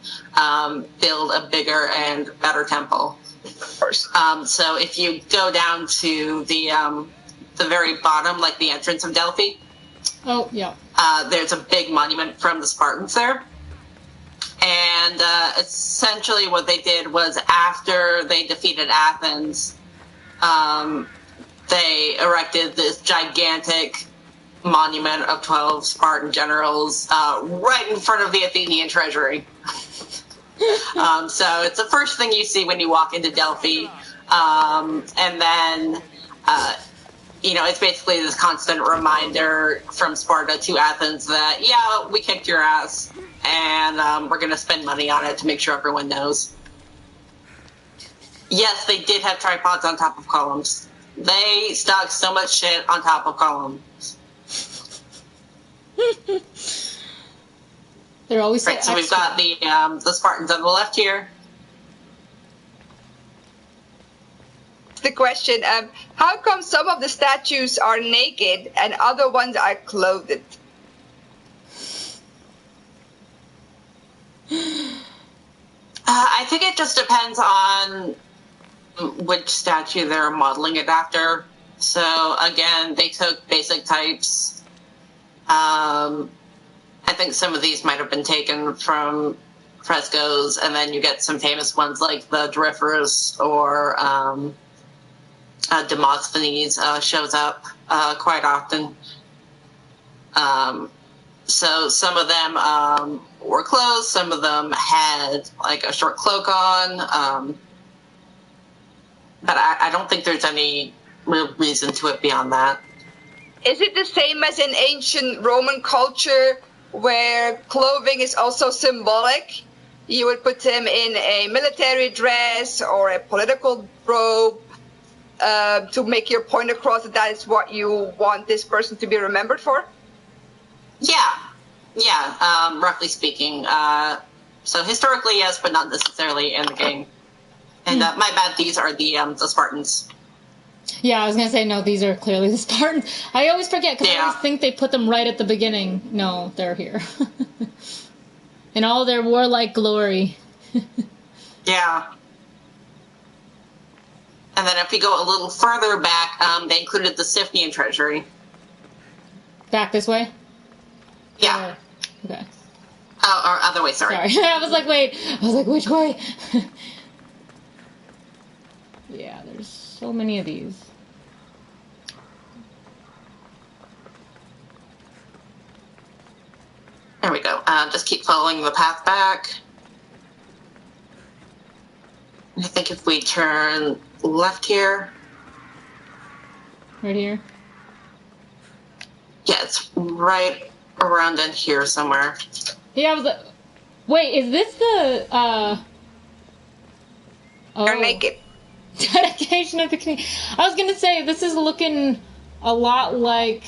build a bigger and better temple. Of course. So if you go down to the very bottom, like the entrance of Delphi, oh, yeah. There's a big monument from the Spartans there. And essentially what they did was after they defeated Athens, they erected this gigantic monument of 12 Spartan generals right in front of the Athenian treasury. So it's the first thing you see when you walk into Delphi. And then, it's basically this constant reminder from Sparta to Athens that, yeah, we kicked your ass, and we're going to spend money on it to make sure everyone knows. Yes, they did have tripods on top of columns. They stuck so much shit on top of columns. They're always right. So we've got the Spartans on the left here. The question: how come some of the statues are naked and other ones are clothed? I think it just depends on which statue they're modeling it after. So again, they took basic types. I think some of these might have been taken from frescoes, and then you get some famous ones like the Doryphorus or Demosthenes shows up quite often. So some of them were clothed, some of them had like a short cloak on, but I don't think there's any real reason to it beyond that. Is it the same as in ancient Roman culture where clothing is also symbolic? You would put them in a military dress or a political robe to make your point across that is what you want this person to be remembered for? Yeah, roughly speaking. So historically, yes, but not necessarily in the game. And my bad, these are the Spartans. Yeah, I was going to say, no, these are clearly the Spartans. I always forget, because I always think they put them right at the beginning. No, they're here. In all their warlike glory. Yeah. And then if we go a little further back, they included the Siphnian treasury. Back this way? Yeah. Okay. Oh, or other way, sorry. I was like, wait. I was like, which way? Yeah, there's so many of these. There we go. Just keep following the path back. I think if we turn left here. Right here? Yeah, it's right around in here somewhere. Yeah, I was like, wait, is this the, They're naked. Dedication of the King. I was gonna say, this is looking a lot like,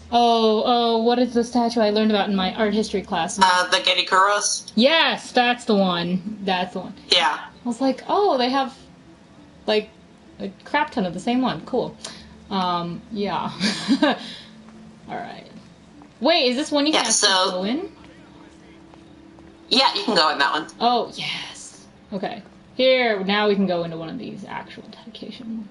what is the statue I learned about in my art history class? The Gedikuros? Yes, that's the one. That's the one. Yeah. I was like, oh, they have, like, a crap ton of the same one. Cool. Yeah. Alright. Wait, is this one you can actually go in? Yeah, you can go in that one. Oh, yes. Okay. Here, now we can go into one of these actual dedication ones.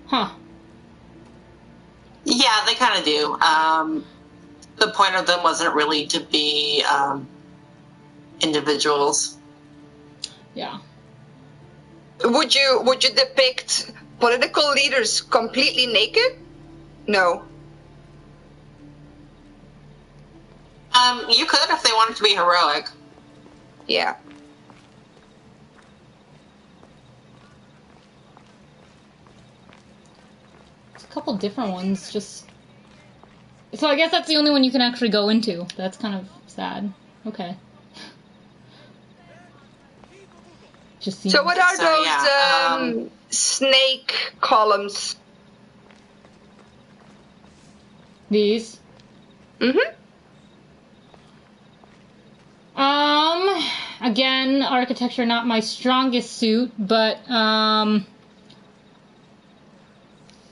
Huh. Yeah, they kind of do. The point of them wasn't really to be individuals. Yeah. Would you depict political leaders completely naked? No. You could if they wanted to be heroic. Yeah. There's a couple different ones, just... So I guess that's the only one you can actually go into. That's kind of sad. Okay. Just seems... So what are those snake columns? These? Mm-hmm. Again, architecture not my strongest suit, but,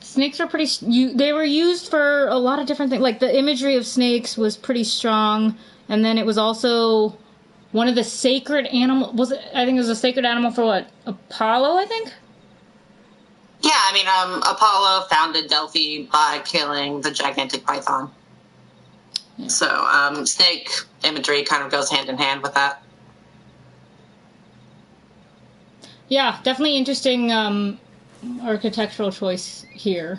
snakes are pretty... They were used for a lot of different things. Like, the imagery of snakes was pretty strong, and then it was also one of the sacred animals... Was it? I think it was a sacred animal for what? Apollo, I think? Yeah, I mean, Apollo founded Delphi by killing the gigantic python. Yeah. So, snake imagery kind of goes hand in hand with that. Yeah, definitely interesting architectural choice here.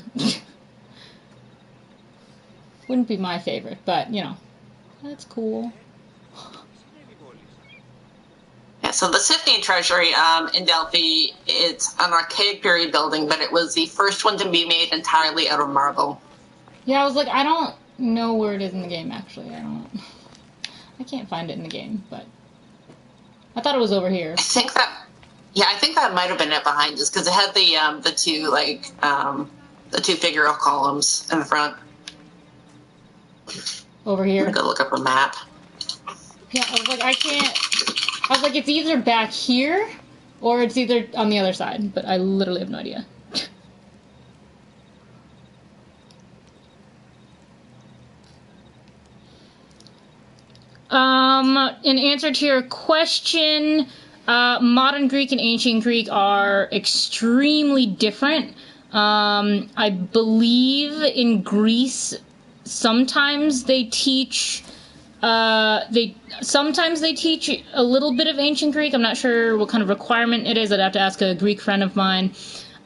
Wouldn't be my favorite, but, you know, that's cool. Yeah, so the Sifnian Treasury in Delphi, it's an archaic period building, but it was the first one to be made entirely out of marble. Yeah, I was like, I don't know where it is in the game, actually. I can't find it in the game, but I thought it was over here. I think that might have been it behind us, because it had the two figural columns in the front. Over here? I'm gonna go look up a map. Yeah, I was like, it's either back here, or it's either on the other side, but I literally have no idea. In answer to your question, modern Greek and ancient Greek are extremely different. I believe in Greece, sometimes they teach a little bit of ancient Greek. I'm not sure what kind of requirement it is. I'd have to ask a Greek friend of mine.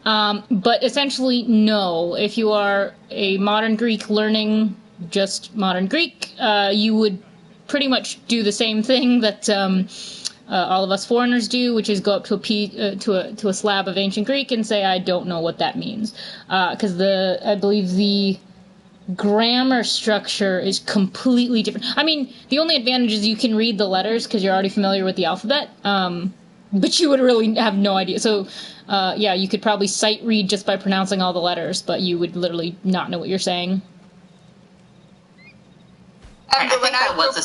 But essentially, no. If you are a modern Greek learning just modern Greek, you would pretty much do the same thing that all of us foreigners do, which is go up to a slab of ancient Greek and say, I don't know what that means. Because I believe the grammar structure is completely different. I mean, the only advantage is you can read the letters because you're already familiar with the alphabet, but you would really have no idea. So, yeah, you could probably sight read just by pronouncing all the letters, but you would literally not know what you're saying. And when I took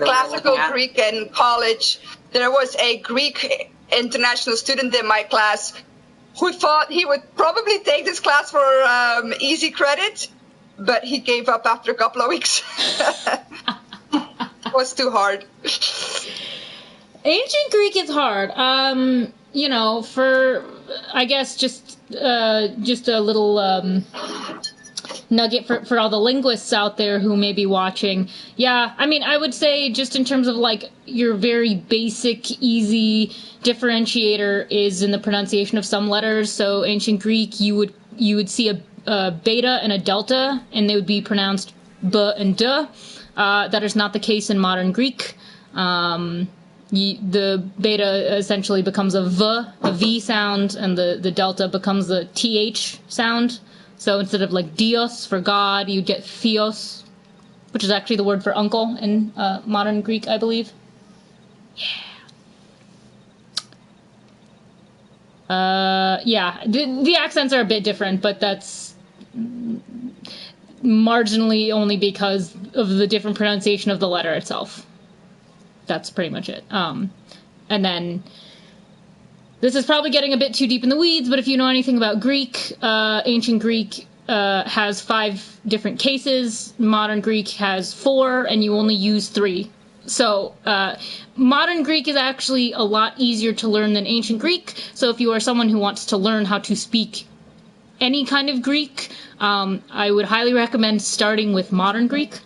classical Greek in college, there was a Greek international student in my class who thought he would probably take this class for easy credit, but he gave up after a couple of weeks. It was too hard. Ancient Greek is hard. You know, for, I guess, just a little nugget for all the linguists out there who may be watching. Yeah, I mean, I would say just in terms of, like, your very basic, easy differentiator is in the pronunciation of some letters. So ancient Greek, you would see a beta and a delta, and they would be pronounced b and d. That is not the case in modern Greek. The beta essentially becomes a V sound, and the delta becomes a TH sound. So instead of like Dios for God, you get Theos, which is actually the word for uncle in modern Greek, I believe. Yeah. Yeah, the accents are a bit different, but that's marginally only because of the different pronunciation of the letter itself. That's pretty much it. And then, this is probably getting a bit too deep in the weeds, but if you know anything about Greek, ancient Greek has 5 different cases, modern Greek has 4, and you only use 3. So, modern Greek is actually a lot easier to learn than ancient Greek, so if you are someone who wants to learn how to speak any kind of Greek, I would highly recommend starting with modern Greek.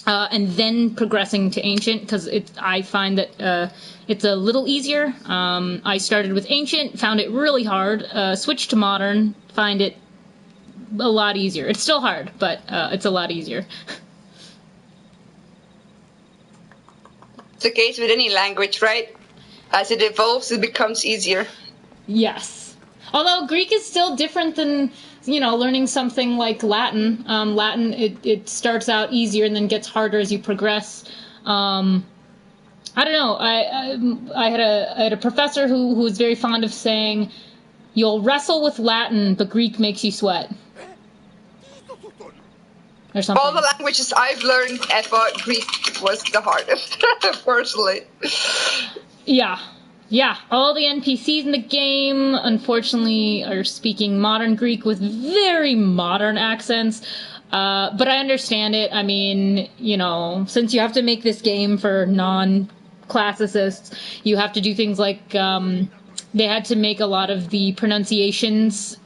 And then progressing to ancient, because I find that it's a little easier. I started with ancient, found it really hard, switched to modern, find it a lot easier. It's still hard, but it's a lot easier. the case with any language, right? As it evolves, it becomes easier. Yes. Although Greek is still different than, learning something like Latin. Latin, it starts out easier and then gets harder as you progress. I don't know. I had a professor who was very fond of saying, "You'll wrestle with Latin, but Greek makes you sweat." Or something. All the languages I've learned ever, Greek was the hardest, personally. Yeah. All the NPCs in the game, unfortunately, are speaking modern Greek with very modern accents. But I understand it. I mean, since you have to make this game for non-classicists, you have to do things like, they had to make a lot of the pronunciations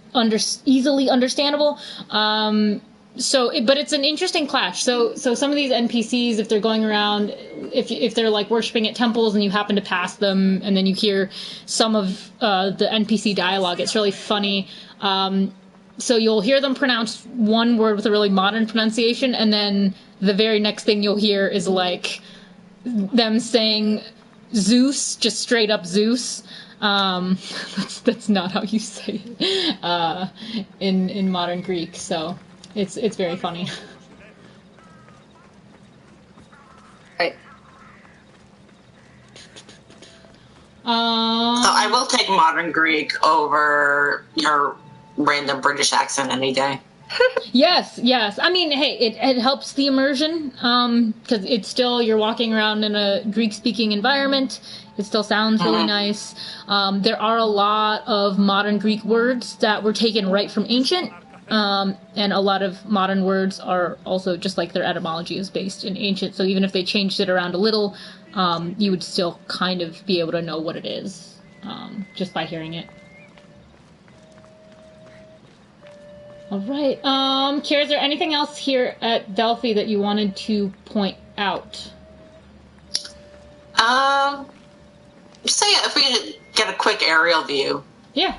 easily understandable. But it's an interesting clash. So some of these NPCs, if they're going around, if they're like worshiping at temples and you happen to pass them, and then you hear some of the NPC dialogue, it's really funny. So you'll hear them pronounce one word with a really modern pronunciation, and then the very next thing you'll hear is like them saying Zeus, just straight up Zeus. That's not how you say it in modern Greek. So it's very funny. Right. So I will take modern Greek over your random British accent any day. Yes. I mean, hey, it helps the immersion, because it's still, you're walking around in a Greek-speaking environment. It still sounds really nice. There are a lot of modern Greek words that were taken right from ancient, and a lot of modern words are also, just like their etymology is based in ancient, so even if they changed it around a little, you would still kind of be able to know what it is, just by hearing it. All right. Kira, is there anything else here at Delphi that you wanted to point out? Say if we could get a quick aerial view. Yeah.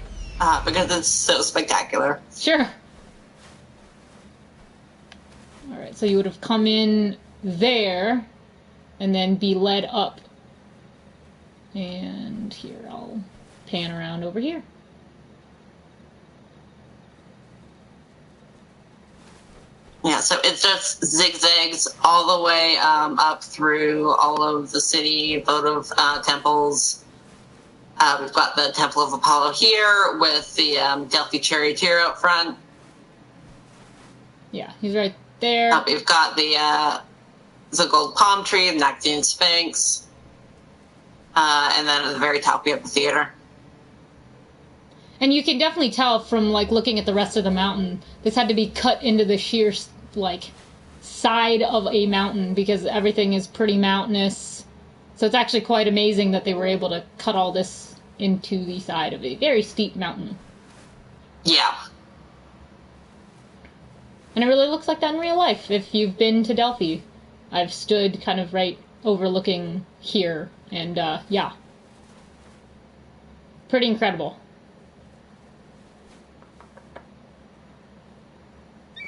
Because it's so spectacular. Sure. All right. So you would have come in there, and then be led up. And here, I'll pan around over here. Yeah, so it just zigzags all the way up through all of the city, votive temples. We've got the Temple of Apollo here with the Delphi Charioteer out front. Yeah, he's right there. We've got the gold palm tree, the Nactian Sphinx. And then at the very top we have the theater. And you can definitely tell from, like, looking at the rest of the mountain, this had to be cut into the sheer, like, side of a mountain, because everything is pretty mountainous. So it's actually quite amazing that they were able to cut all this into the side of a very steep mountain. Yeah. And it really looks like that in real life. If you've been to Delphi, I've stood kind of right overlooking here, and, yeah. Pretty incredible.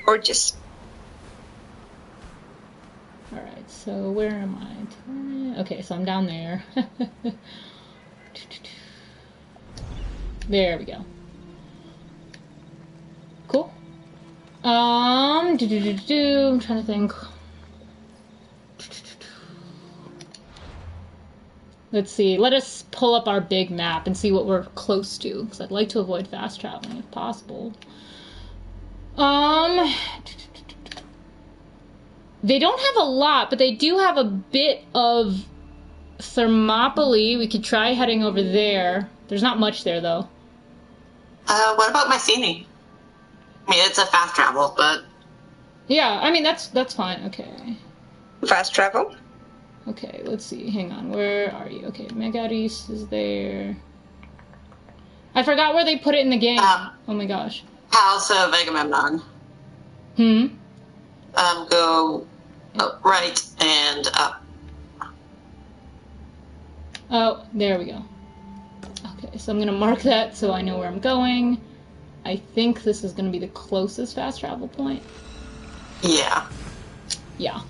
Gorgeous. Alright, so where am I? Okay, so I'm down there. There we go. Cool. I'm trying to think. Let's see. Let us pull up our big map and see what we're close to, because I'd like to avoid fast traveling if possible. They don't have a lot, but they do have a bit of Thermopylae. We could try heading over there. There's not much there, though. What about Mycenae? I mean, it's a fast travel, but... Yeah, I mean, that's fine. Okay. Fast travel? Okay, let's see. Hang on. Where are you? Okay, Megaris is there. I forgot where they put it in the game. Oh my gosh. House of Agamemnon. Go up, right, and up. Oh, there we go. Okay, so I'm going to mark that so I know where I'm going. I think this is going to be the closest fast travel point. Yeah. Yeah.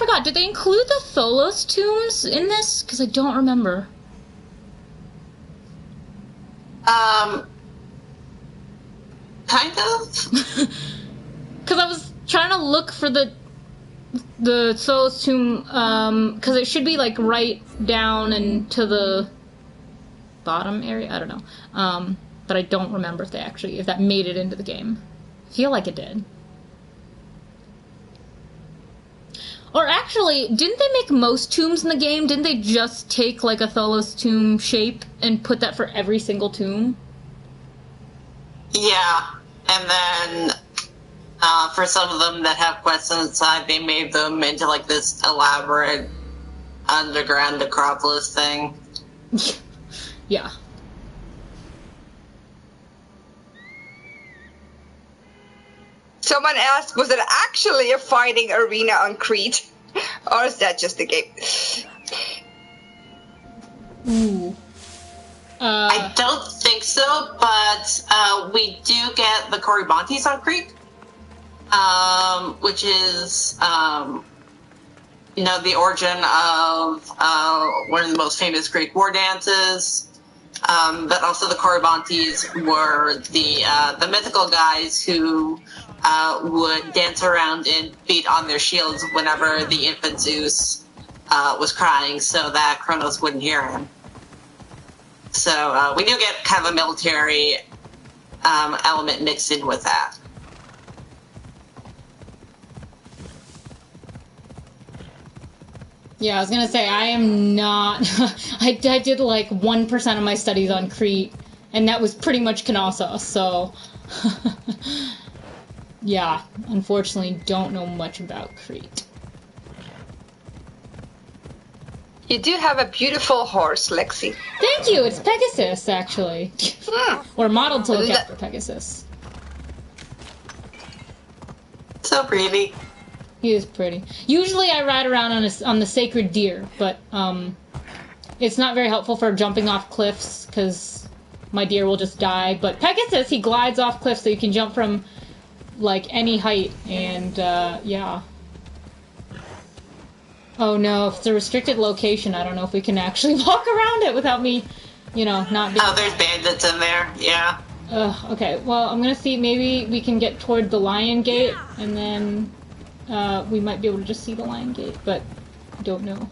forgot, did they include the Tholos tombs in this? Because I don't remember. Kind of. Because I was trying to look for the Tholos tomb, because it should be like right down and to the bottom area. I don't know. But I don't remember if that made it into the game. I feel like it did. Or actually, didn't they make most tombs in the game? Didn't they just take like a Tholos tomb shape and put that for every single tomb? Yeah, and then for some of them that have quests inside, they made them into like this elaborate underground necropolis thing. Yeah. Someone asked, was it actually a fighting arena on Crete? Or is that just a game? Ooh. I don't think so, but we do get the Corybantes on Crete, which is, the origin of one of the most famous Greek war dances. But also the Corybantes were the mythical guys who would dance around and beat on their shields whenever the infant Zeus was crying so that Kronos wouldn't hear him. So we do get kind of a military element mixed in with that. Yeah, I was gonna say, I am not... I did like 1% of my studies on Crete, and that was pretty much Knossos, so... yeah, unfortunately don't know much about Crete. You do have a beautiful horse, Lexie. Thank you, it's Pegasus, actually. Or modeled to look after Pegasus. So pretty. He is pretty. Usually I ride around on the sacred deer, but it's not very helpful for jumping off cliffs, because my deer will just die. But Pegasus, he glides off cliffs, so you can jump from, like, any height, and, yeah. Oh no, if it's a restricted location, I don't know if we can actually walk around it without me, not being... Oh, there's bandits in there, yeah. Okay, well, I'm gonna see, maybe we can get toward the Lion Gate, and then... we might be able to just see the Lion Gate, but I don't know.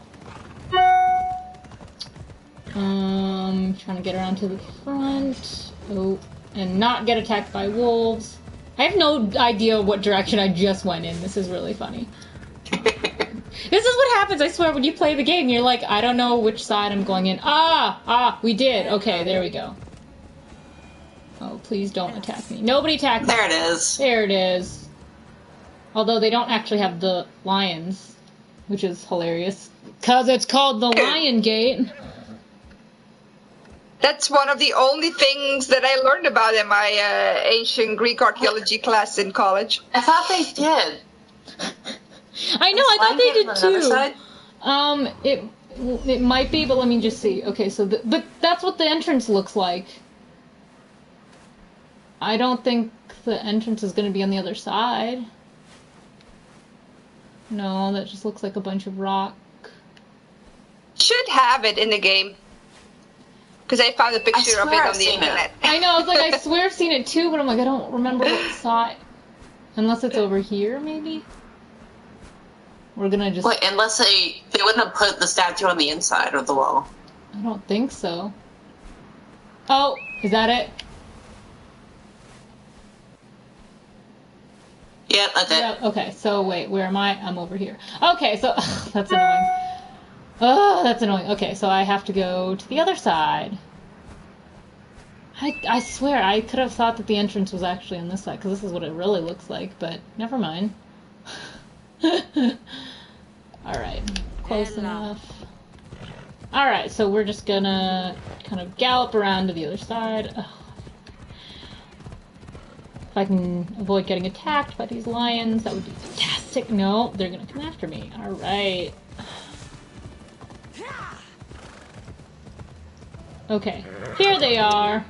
Trying to get around to the front. Oh, and not get attacked by wolves. I have no idea what direction I just went in. This is really funny. This is what happens, I swear, when you play the game. You're like, I don't know which side I'm going in. We did. Okay, there we go. Oh, please don't attack me. Nobody attack me. There it is. There it is. Although they don't actually have the lions, which is hilarious. Because it's called the Lion Gate. That's one of the only things that I learned about in my ancient Greek archaeology class in college. I thought they did. I know, I thought they did too. It might be, but let me just see. Okay, so but that's what the entrance looks like. I don't think the entrance is going to be on the other side. No, that just looks like a bunch of rock. Should have it in the game. Because I found a picture of it on the internet. I know, I was like, I swear I've seen it too, but I'm like, I don't remember what side. Unless it's over here, maybe? We're gonna just... Wait, unless they wouldn't have put the statue on the inside of the wall. I don't think so. Oh, is that it? Yep, that's it. Yep, okay, so wait, where am I? I'm over here. Okay, so... that's annoying. Oh, that's annoying. Okay, so I have to go to the other side. I swear, I could have thought that the entrance was actually on this side, because this is what it really looks like, but never mind. Alright, close enough. Alright, so we're just gonna kind of gallop around to the other side. Ugh. If I can avoid getting attacked by these lions, that would be fantastic. No, they're gonna come after me. Alright. Okay, here they are.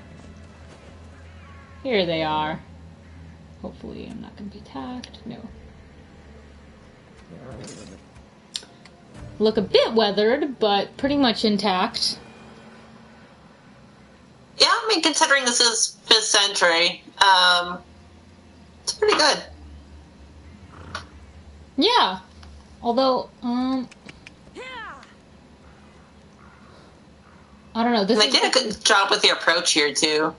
Here they are. Hopefully I'm not gonna be attacked. No. look a bit weathered, but pretty much intact. Yeah, I mean, considering this is 5th century, it's pretty good. Yeah. Although, I don't know. They did a good job with the approach here, too.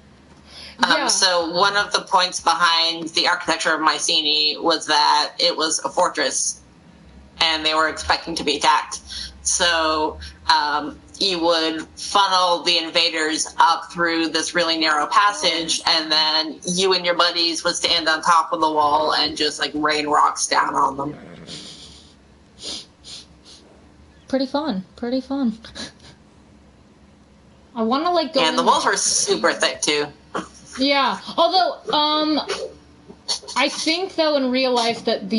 Yeah. So one of the points behind the architecture of Mycenae was that it was a fortress, and they were expecting to be attacked. So you would funnel the invaders up through this really narrow passage, and then you and your buddies would stand on top of the wall and just, like, rain rocks down on them. Pretty fun. Pretty fun. I want to, like, go And the walls were super thick, too. Yeah. Although, I think, though, in real life that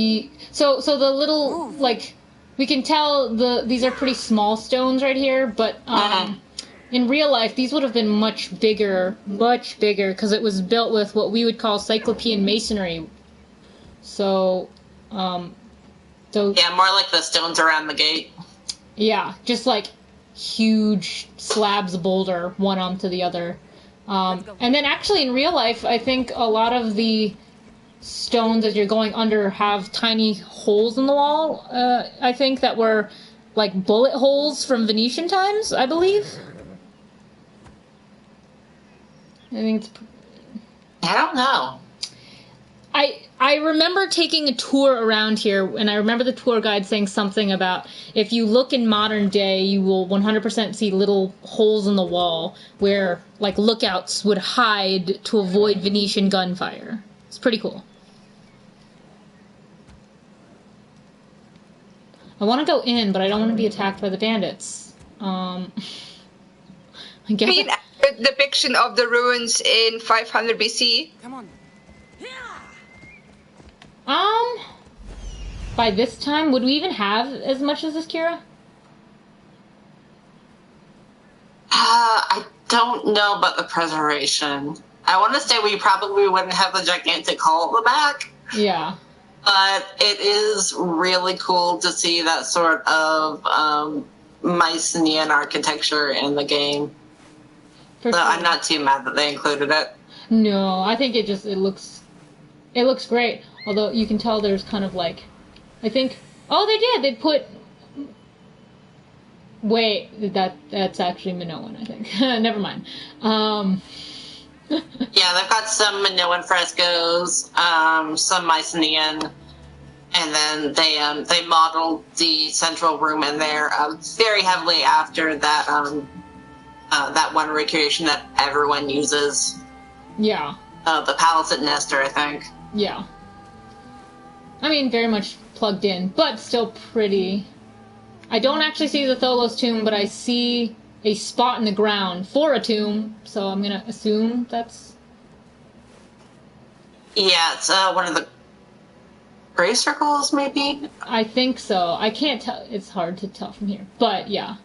so the little, like, we can tell these are pretty small stones right here, but, in real life, these would have been much bigger, because it was built with what we would call Cyclopean masonry. So, yeah, more like the stones around the gate. Yeah, just, like, huge slabs of boulder, one onto the other. And then actually in real life, I think a lot of the stones as you're going under have tiny holes in the wall, I think, that were like bullet holes from Venetian times, I believe. I think it's... I don't know. I remember taking a tour around here, and I remember the tour guide saying something about if you look in modern day, you will 100% see little holes in the wall where, like, lookouts would hide to avoid Venetian gunfire. It's pretty cool. I want to go in, but I don't want to be attacked by the bandits. I guess... An accurate depiction of the ruins in 500 BC. Come on. By this time, would we even have as much as this, Kira? I don't know about the preservation. I want to say we probably wouldn't have the gigantic hall at the back. Yeah. But it is really cool to see that sort of Mycenaean architecture in the game. For So sure. I'm not too mad that they included it. No, I think it looks great. Although you can tell there's kind of like, I think, oh, they did. They put. Wait, that's actually Minoan, I think. Never mind. Yeah, they've got some Minoan frescoes, some Mycenaean, and then they modeled the central room in there very heavily after that that one recreation that everyone uses. Yeah. The Palace at Nestor, I think. Yeah. I mean, very much plugged in, but still pretty. I don't actually see the Tholos tomb, but I see a spot in the ground for a tomb, so I'm gonna assume that's... Yeah, it's one of the grave circles, maybe? I think so. I can't tell. It's hard to tell from here, but yeah.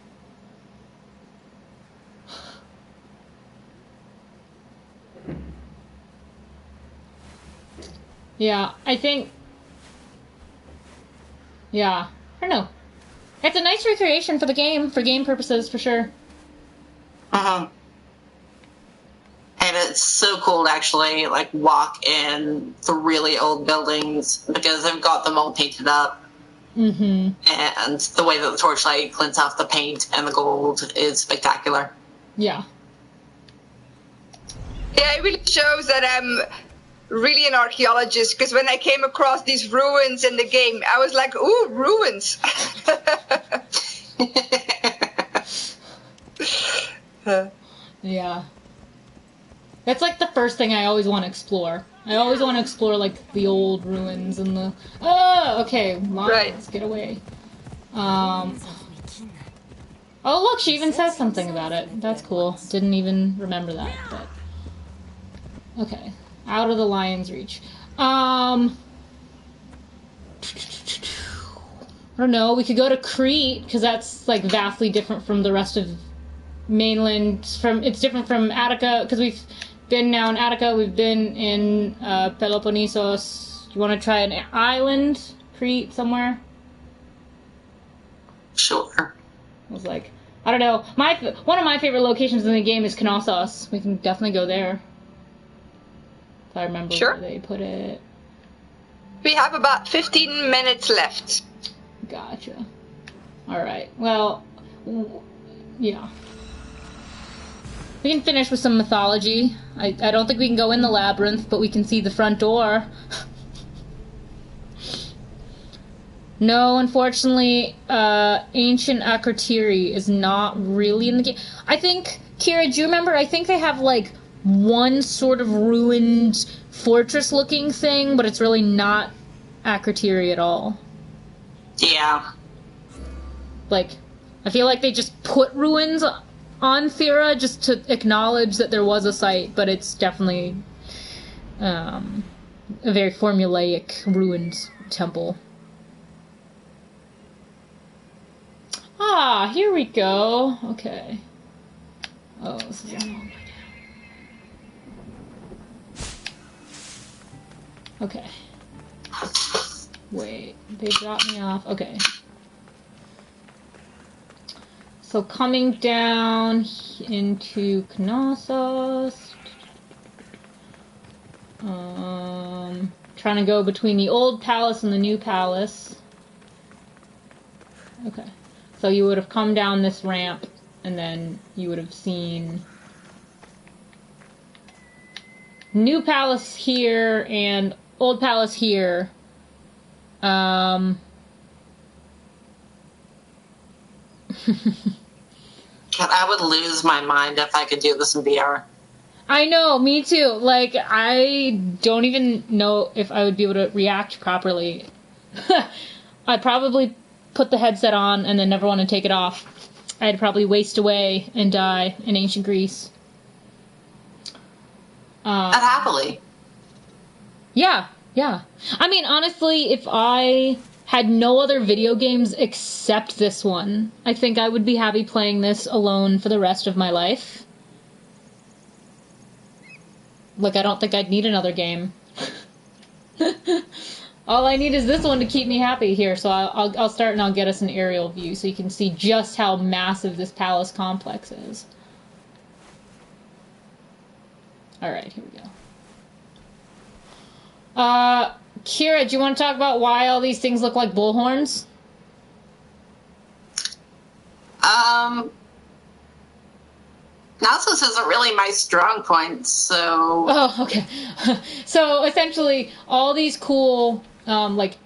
Yeah, I think... Yeah, I don't know. It's a nice recreation for the game, for game purposes, for sure. Uh-huh. And it's so cool to actually, like, walk in the really old buildings because they've got them all painted up. Mm-hmm. And the way that the torchlight glints off the paint and the gold is spectacular. Yeah. Yeah, it really shows that I'm really an archaeologist, because when I came across these ruins in the game, I was like, ooh, ruins. Yeah. That's like the first thing I always want to explore. I always want to explore, like, the old ruins and the... Oh, okay, Right. let's get away. Oh, look, she even says something about it. That's cool. Didn't even remember that, but... Okay. Out of the lion's reach. I don't know, we could go to Crete, because that's, like, vastly different from the rest of mainland. It's different from Attica, because we've been now in Attica, we've been in Peloponnesos. You want to try an island? Crete, somewhere? Sure. was like, I don't know. One of my favorite locations in the game is Knossos. We can definitely go there. If I remember where they put it. We have about 15 minutes left. Gotcha. Alright, well, yeah. We can finish with some mythology. I don't think we can go in the labyrinth, but we can see the front door. No, unfortunately, Ancient Akrotiri is not really in the game. I think, Kira, do you remember? I think they have, like, one sort of ruined fortress-looking thing, but it's really not Akrotiri at all. Yeah. Like, I feel like they just put ruins on Thera just to acknowledge that there was a site, but it's definitely a very formulaic ruined temple. Ah, here we go. Okay. Oh, this is a long way down. Okay. Wait, they dropped me off. Okay. So coming down into Knossos. Trying to go between the old palace and the new palace. Okay. So you would have come down this ramp, and then you would have seen new palace here and old palace here. God, I would lose my mind if I could do this in VR. I know, me too. Like, I don't even know if I would be able to react properly. I'd probably put the headset on and then never want to take it off. I'd probably waste away and die in ancient Greece. Happily. Yeah. I mean, honestly, if I had no other video games except this one, I think I would be happy playing this alone for the rest of my life. Like, I don't think I'd need another game. All I need is this one to keep me happy here, so I'll start and I'll get us an aerial view so you can see just how massive this palace complex is. Alright, here we go. Kira, do you want to talk about why all these things look like bullhorns? Knossos isn't really my strong point, so... Oh, okay. So, essentially, all these cool, like,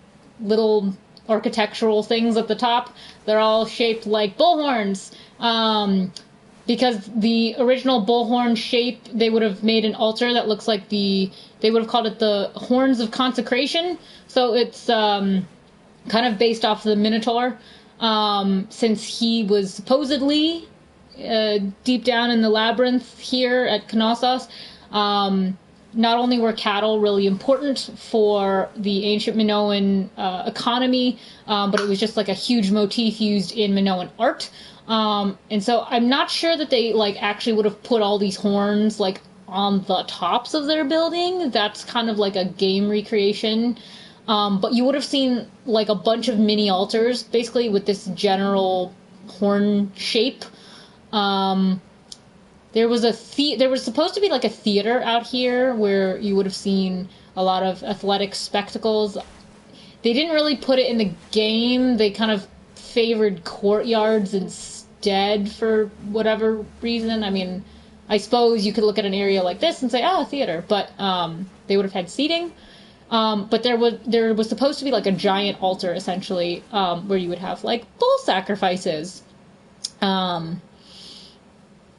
little architectural things at the top, they're all shaped like bullhorns. Because the original bullhorn shape, they would have made an altar that looks like they would have called it the Horns of Consecration. So it's kind of based off the Minotaur, since he was supposedly deep down in the labyrinth here at Knossos. Not only were cattle really important for the ancient Minoan economy, but it was just like a huge motif used in Minoan art. And so I'm not sure that they like actually would have put all these horns like on the tops of their building. That's kind of like a game recreation. But you would have seen like a bunch of mini altars basically with this general horn shape. There was supposed to be like a theater out here where you would have seen a lot of athletic spectacles. They didn't really put it in the game. They kind of favored courtyards instead for whatever reason. I mean, I suppose you could look at an area like this and say, oh, a theater, but they would have had seating. But there was supposed to be like a giant altar essentially, where you would have like bull sacrifices.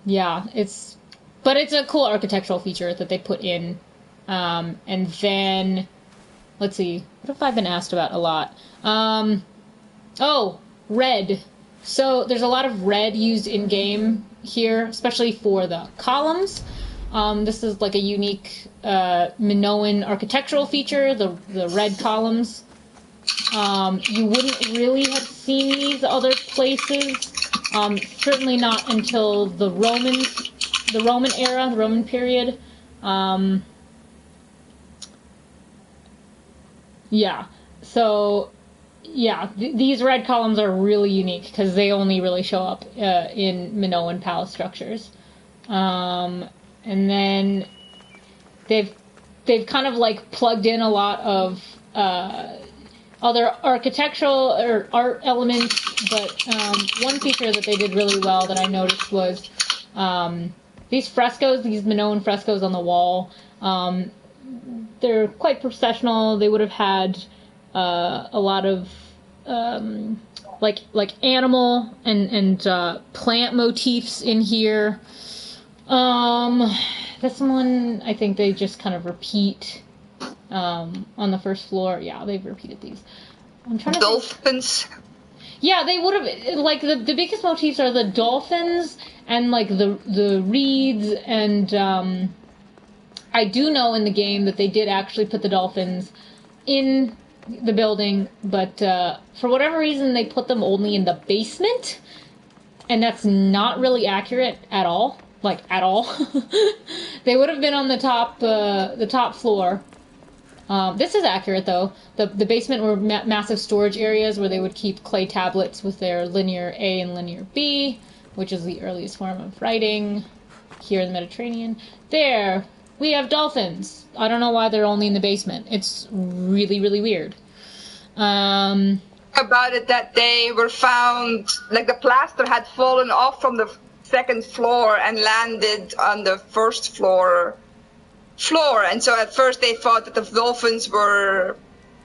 Yeah, it's a cool architectural feature that they put in. And then, let's see, what have I been asked about a lot? Oh, red. So there's a lot of red used in-game here, especially for the columns. This is like a unique Minoan architectural feature, the red columns. You wouldn't really have seen these other places. Certainly not until the Roman era, the Roman period. Yeah. So yeah, these red columns are really unique because they only really show up in Minoan palace structures. And then they've kind of like plugged in a lot of other architectural or art elements, but one feature that they did really well that I noticed was these frescoes, these Minoan frescoes on the wall. They're quite processional. They would have had a lot of like animal and plant motifs in here. This one, I think they just kind of repeat on the first floor. Yeah, they've repeated these. I'm trying to dolphins. Yeah, they would have, like, the biggest motifs are the dolphins and, like, the reeds, and I do know in the game that they did actually put the dolphins in the building, but for whatever reason they put them only in the basement, and that's not really accurate at all. Like, at all. They would have been on the top floor. This is accurate, though. The basement were massive storage areas where they would keep clay tablets with their linear A and linear B, which is the earliest form of writing here in the Mediterranean. There, we have dolphins. I don't know why they're only in the basement. It's really, really weird. About it that they were found, like the plaster had fallen off from the second floor and landed on the first floor, and so at first they thought that the dolphins were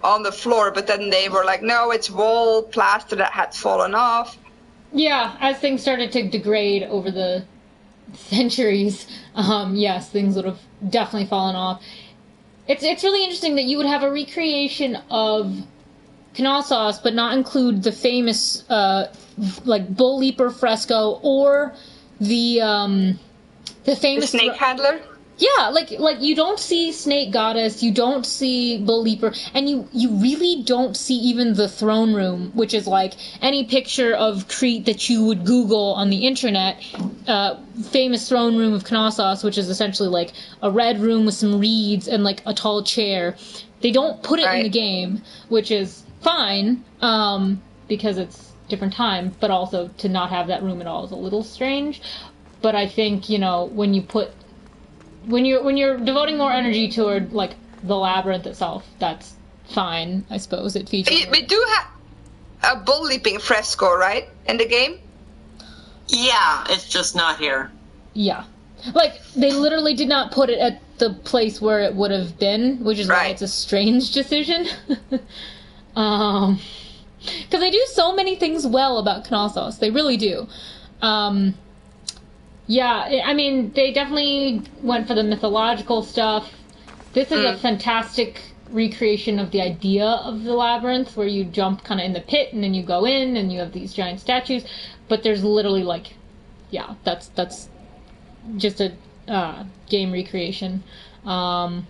on the floor, but then they were like, no, it's wall plaster that had fallen off. Yeah, as things started to degrade over the centuries, yes, things would have definitely fallen off. It's really interesting that you would have a recreation of Knossos, but not include the famous like Bull Leaper fresco or the famous the snake handler. Yeah, like you don't see Snake Goddess, you don't see Bull Leaper, and you really don't see even the throne room, which is like any picture of Crete that you would Google on the internet. Famous throne room of Knossos, which is essentially like a red room with some reeds and like a tall chair. They don't put it in the game, which is fine, because it's different time, but also to not have that room at all is a little strange. But I think, you know, when you're devoting more energy toward like the labyrinth itself, that's fine, I suppose. It features. We do have a bull leaping fresco, right, in the game? Yeah, it's just not here. Yeah, like they literally did not put it at the place where it would have been, which is why it's a strange decision. Because they do so many things well about Knossos. They really do. Yeah, I mean, they definitely went for the mythological stuff. This is a fantastic recreation of the idea of the labyrinth, where you jump kind of in the pit, and then you go in, and you have these giant statues. But there's literally, like, yeah, that's just a game recreation. I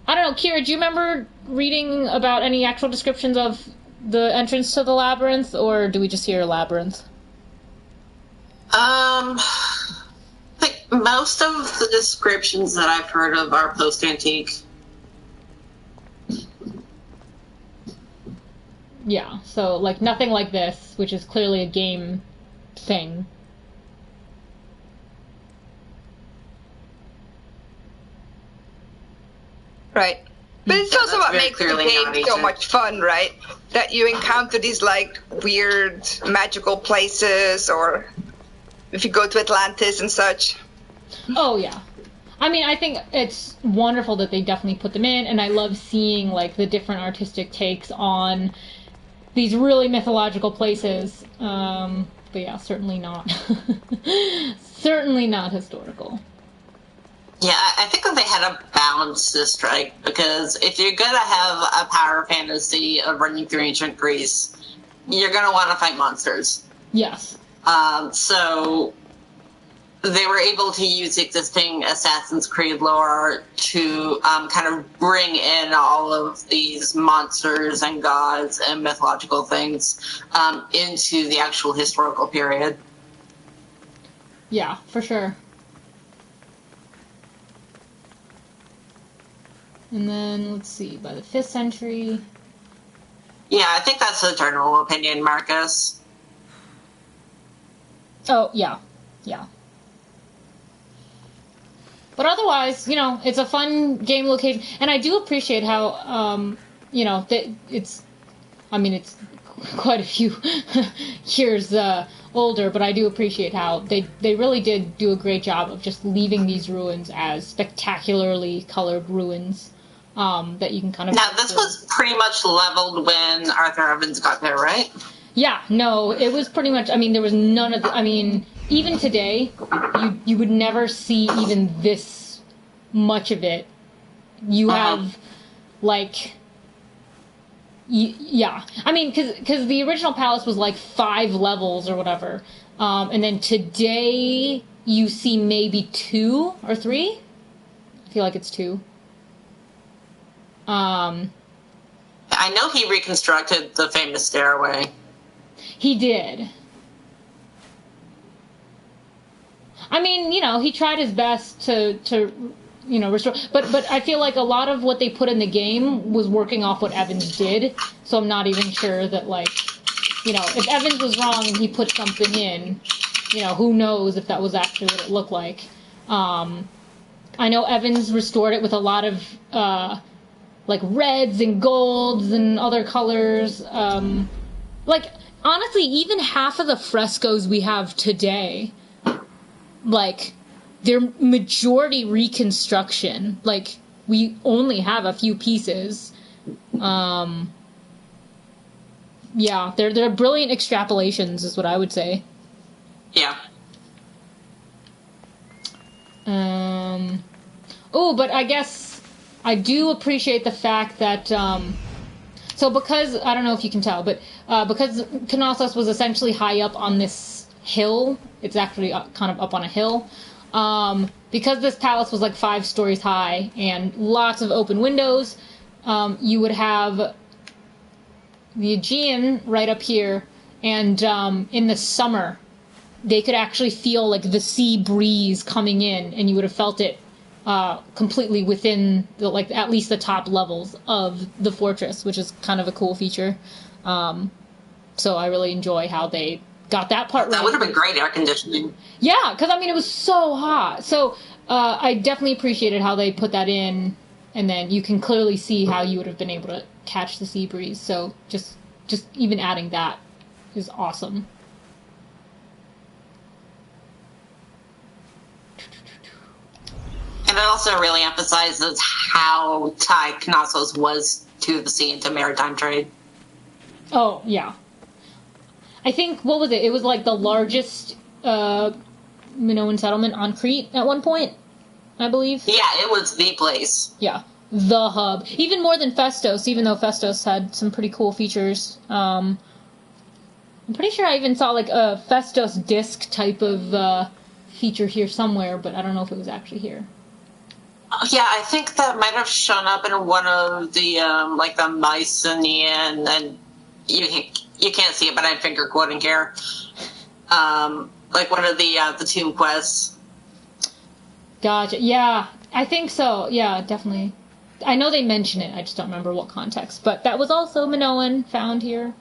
don't know, Kira, do you remember reading about any actual descriptions of the entrance to the labyrinth, or do we just hear labyrinth? I think most of the descriptions that I've heard of are post-antique. Yeah, so, like, nothing like this, which is clearly a game thing. Right. But it's also what makes the game so much fun, right? That you encounter these, like, weird magical places, or if you go to Atlantis and such. Oh, yeah. I mean, I think it's wonderful that they definitely put them in, and I love seeing, like, the different artistic takes on these really mythological places. But yeah, certainly not. Certainly not historical. Yeah, I think that they had a balance to strike, because if you're going to have a power fantasy of running through ancient Greece, you're going to want to fight monsters. Yes. So they were able to use existing Assassin's Creed lore to kind of bring in all of these monsters and gods and mythological things into the actual historical period. Yeah, for sure. And then, let's see, by the 5th century... Yeah, I think that's the general opinion, Marcus. Oh, yeah. Yeah. But otherwise, you know, it's a fun game location. And I do appreciate how, you know, it's quite a few years older, but I do appreciate how they really did do a great job of just leaving these ruins as spectacularly colored ruins that you can kind of... Now, this was pretty much leveled when Arthur Evans got there, right? Yeah, no, it was pretty much... I mean, there was none of the... I mean, even today, you would never see even this much of it. You have, like... Yeah, I mean, because the original palace was like 5 levels or whatever, and then today you see maybe 2 or 3. I feel like it's 2. I know he reconstructed the famous stairway. He did. I mean, you know, he tried his best to you know, restore. But I feel like a lot of what they put in the game was working off what Evans did, so I'm not even sure that, like, you know, if Evans was wrong and he put something in, you know, who knows if that was actually what it looked like. I know Evans restored it with a lot of, like, reds and golds and other colors. Like, honestly, even half of the frescoes we have today, like... they're majority reconstruction. Like, we only have a few pieces. Yeah, they're brilliant extrapolations, is what I would say. Yeah. Oh, but I guess I do appreciate the fact that, so because, I don't know if you can tell, but because Knossos was essentially high up on this hill, it's actually kind of up on a hill, because this palace was like 5 stories high and lots of open windows, you would have the Aegean right up here, and in the summer, they could actually feel like the sea breeze coming in, and you would have felt it completely within the, like, at least the top levels of the fortress, which is kind of a cool feature. So I really enjoy how they got that part right. That would have been great air conditioning. Yeah, because, I mean, it was so hot. So I definitely appreciated how they put that in, and then you can clearly see how you would have been able to catch the sea breeze. So just even adding that is awesome. And it also really emphasizes how tied Knossos was to the sea and to maritime trade. Oh, yeah. I think, what was it? It was like the largest Minoan settlement on Crete at one point, I believe. Yeah, it was the place. Yeah, the hub. Even more than Festos, even though Festos had some pretty cool features. I'm pretty sure I even saw like a Festos disc type of feature here somewhere, but I don't know if it was actually here. Yeah, I think that might have shown up in one of the, like the Mycenaean, and you can't see it, but I'm finger quoting here. Like one of the tomb quests. Gotcha. Yeah, I think so. Yeah, definitely. I know they mention it. I just don't remember what context. But that was also Minoan found here.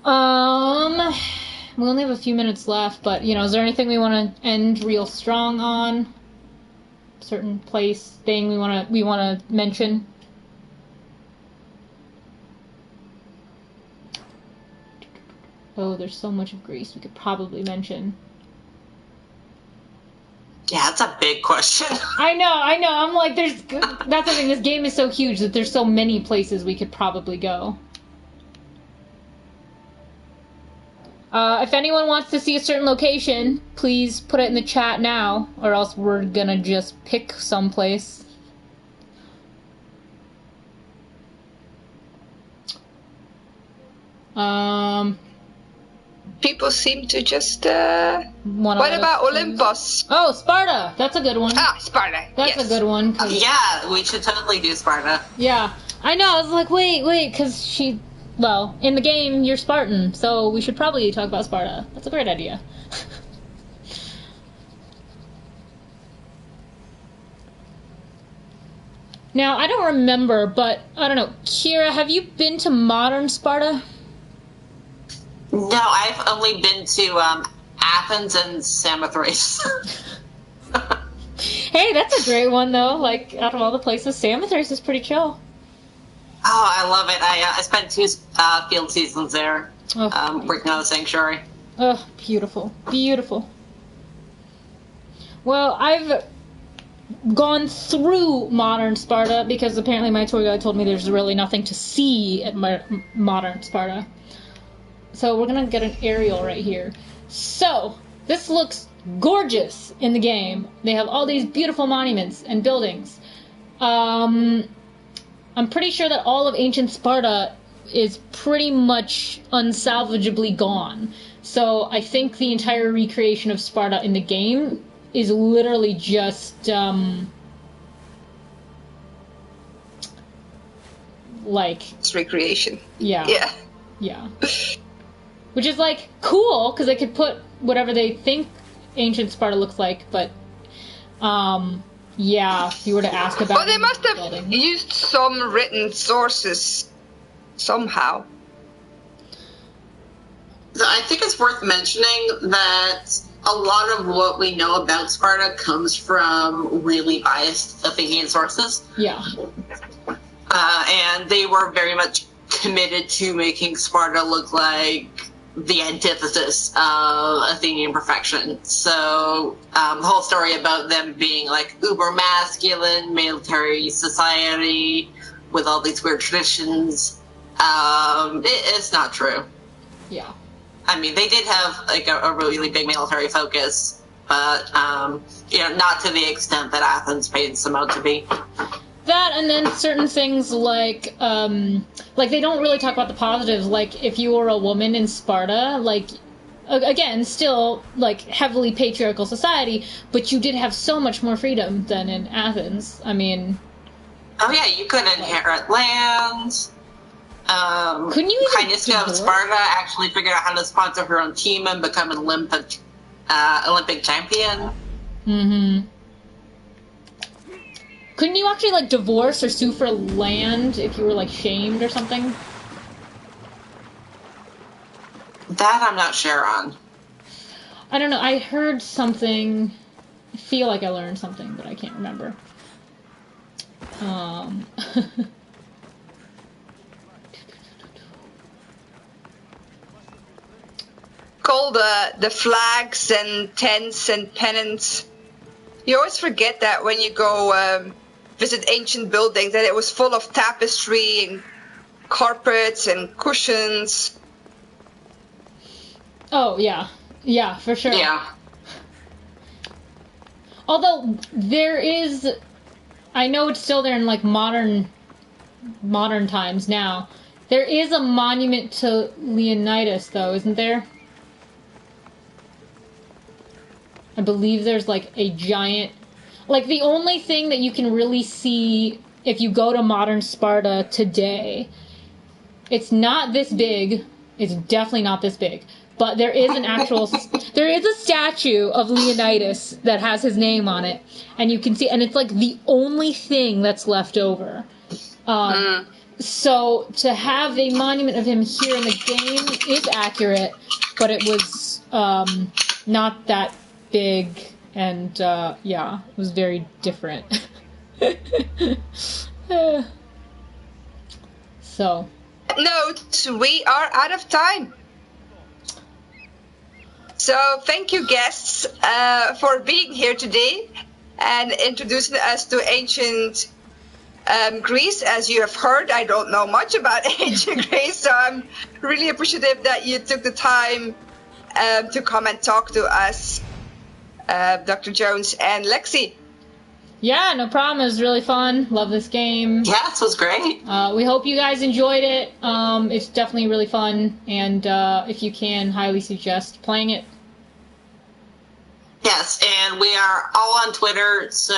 We only have a few minutes left, but, you know, is there anything we want to end real strong on? Certain place, thing we want to mention? Oh, there's so much of Greece we could probably mention. Yeah, that's a big question. I know. I'm like, that's the thing. This game is so huge that there's so many places we could probably go. If anyone wants to see a certain location, please put it in the chat now, or else we're gonna just pick someplace. People seem to just, what about Olympus? Oh, Sparta! That's a good one. Ah, Sparta. That's a good one. Yeah, we should totally do Sparta. Yeah. I know, I was like, wait, because she... Well, in the game, you're Spartan, so we should probably talk about Sparta. That's a great idea. Now, I don't remember, but I don't know. Kira, have you been to modern Sparta? No, I've only been to Athens and Samothrace. Hey, that's a great one, though. Like, out of all the places, Samothrace is pretty chill. Oh, I love it. I spent 2 field seasons there, working on the sanctuary. Oh, beautiful. Beautiful. Well, I've gone through modern Sparta because apparently my tour guide told me there's really nothing to see at modern Sparta. So we're going to get an aerial right here. So, this looks gorgeous in the game. They have all these beautiful monuments and buildings. I'm pretty sure that all of ancient Sparta is pretty much unsalvageably gone. So I think the entire recreation of Sparta in the game is literally just, like... It's recreation. Yeah. Yeah. Yeah. Which is, like, cool, because they could put whatever they think ancient Sparta looks like, but, yeah, if you were to ask about... Well, they must have used some written sources somehow. So I think it's worth mentioning that a lot of what we know about Sparta comes from really biased Athenian sources. Yeah. And they were very much committed to making Sparta look like the antithesis of Athenian perfection. So the whole story about them being like uber masculine military society with all these weird traditions, it's not true. Yeah. I mean, they did have like a really big military focus, but not to the extent that Athens paints them out to be. That, and then certain things like they don't really talk about the positives. Like, if you were a woman in Sparta, like, again, still, like, heavily patriarchal society, but you did have so much more freedom than in Athens. I mean... Oh, yeah, you could inherit lands. Couldn't you even Kyniska of Sparta actually figured out how to sponsor her own team and become an Olympic champion. Mm-hmm. Couldn't you actually, like, divorce or sue for land if you were, like, shamed or something? That I'm not sure on. I don't know. I heard something. I feel like I learned something, but I can't remember. Call the flags and tents and pennants. You always forget that when you go visit ancient buildings, that it was full of tapestry and carpets and cushions. Oh, yeah. Yeah, for sure. Yeah. Although, there is... I know it's still there in, like, modern times now. There is a monument to Leonidas, though, isn't there? I believe there's, like, a giant... Like, the only thing that you can really see if you go to modern Sparta today, it's not this big. It's definitely not this big. But there is an actual... there is a statue of Leonidas that has his name on it. And you can see... And it's, like, the only thing that's left over. So, to have a monument of him here in the game is accurate. But it was not that big, and yeah, it was very different. So. Note, we are out of time. So thank you, guests, for being here today and introducing us to ancient Greece. As you have heard, I don't know much about ancient Greece, so I'm really appreciative that you took the time to come and talk to us. Dr. Jones and Lexie. Yeah, no problem. It was really fun. Love this game. Yeah, this was great. We hope you guys enjoyed it. It's definitely really fun, and if you can, highly suggest playing it. Yes, and we are all on Twitter, so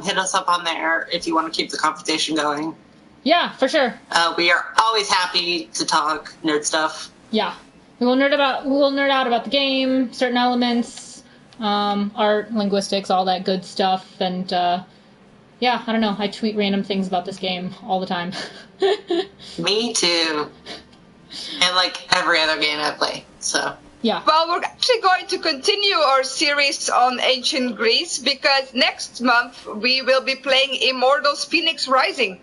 hit us up on there if you want to keep the conversation going. Yeah, for sure. We are always happy to talk nerd stuff. Yeah, we'll nerd out about the game, certain elements. Art, linguistics, all that good stuff, and yeah, I don't know. I tweet random things about this game all the time. Me too. And like every other game I play, so. Yeah. Well, we're actually going to continue our series on ancient Greece because next month we will be playing Immortals Phoenix Rising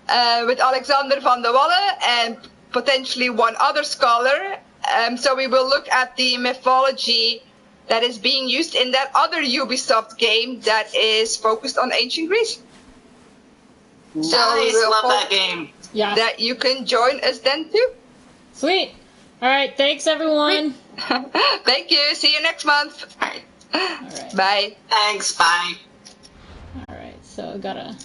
with Alexander van der Wallen and potentially one other scholar. So we will look at the mythology that is being used in that other Ubisoft game that is focused on ancient Greece. Nice, So we will love hope that game. Yeah. that you can join us then too. Sweet. All right. Thanks, everyone. Thank you. See you next month. All right. All right. Bye. Thanks, bye. All right. So I gotta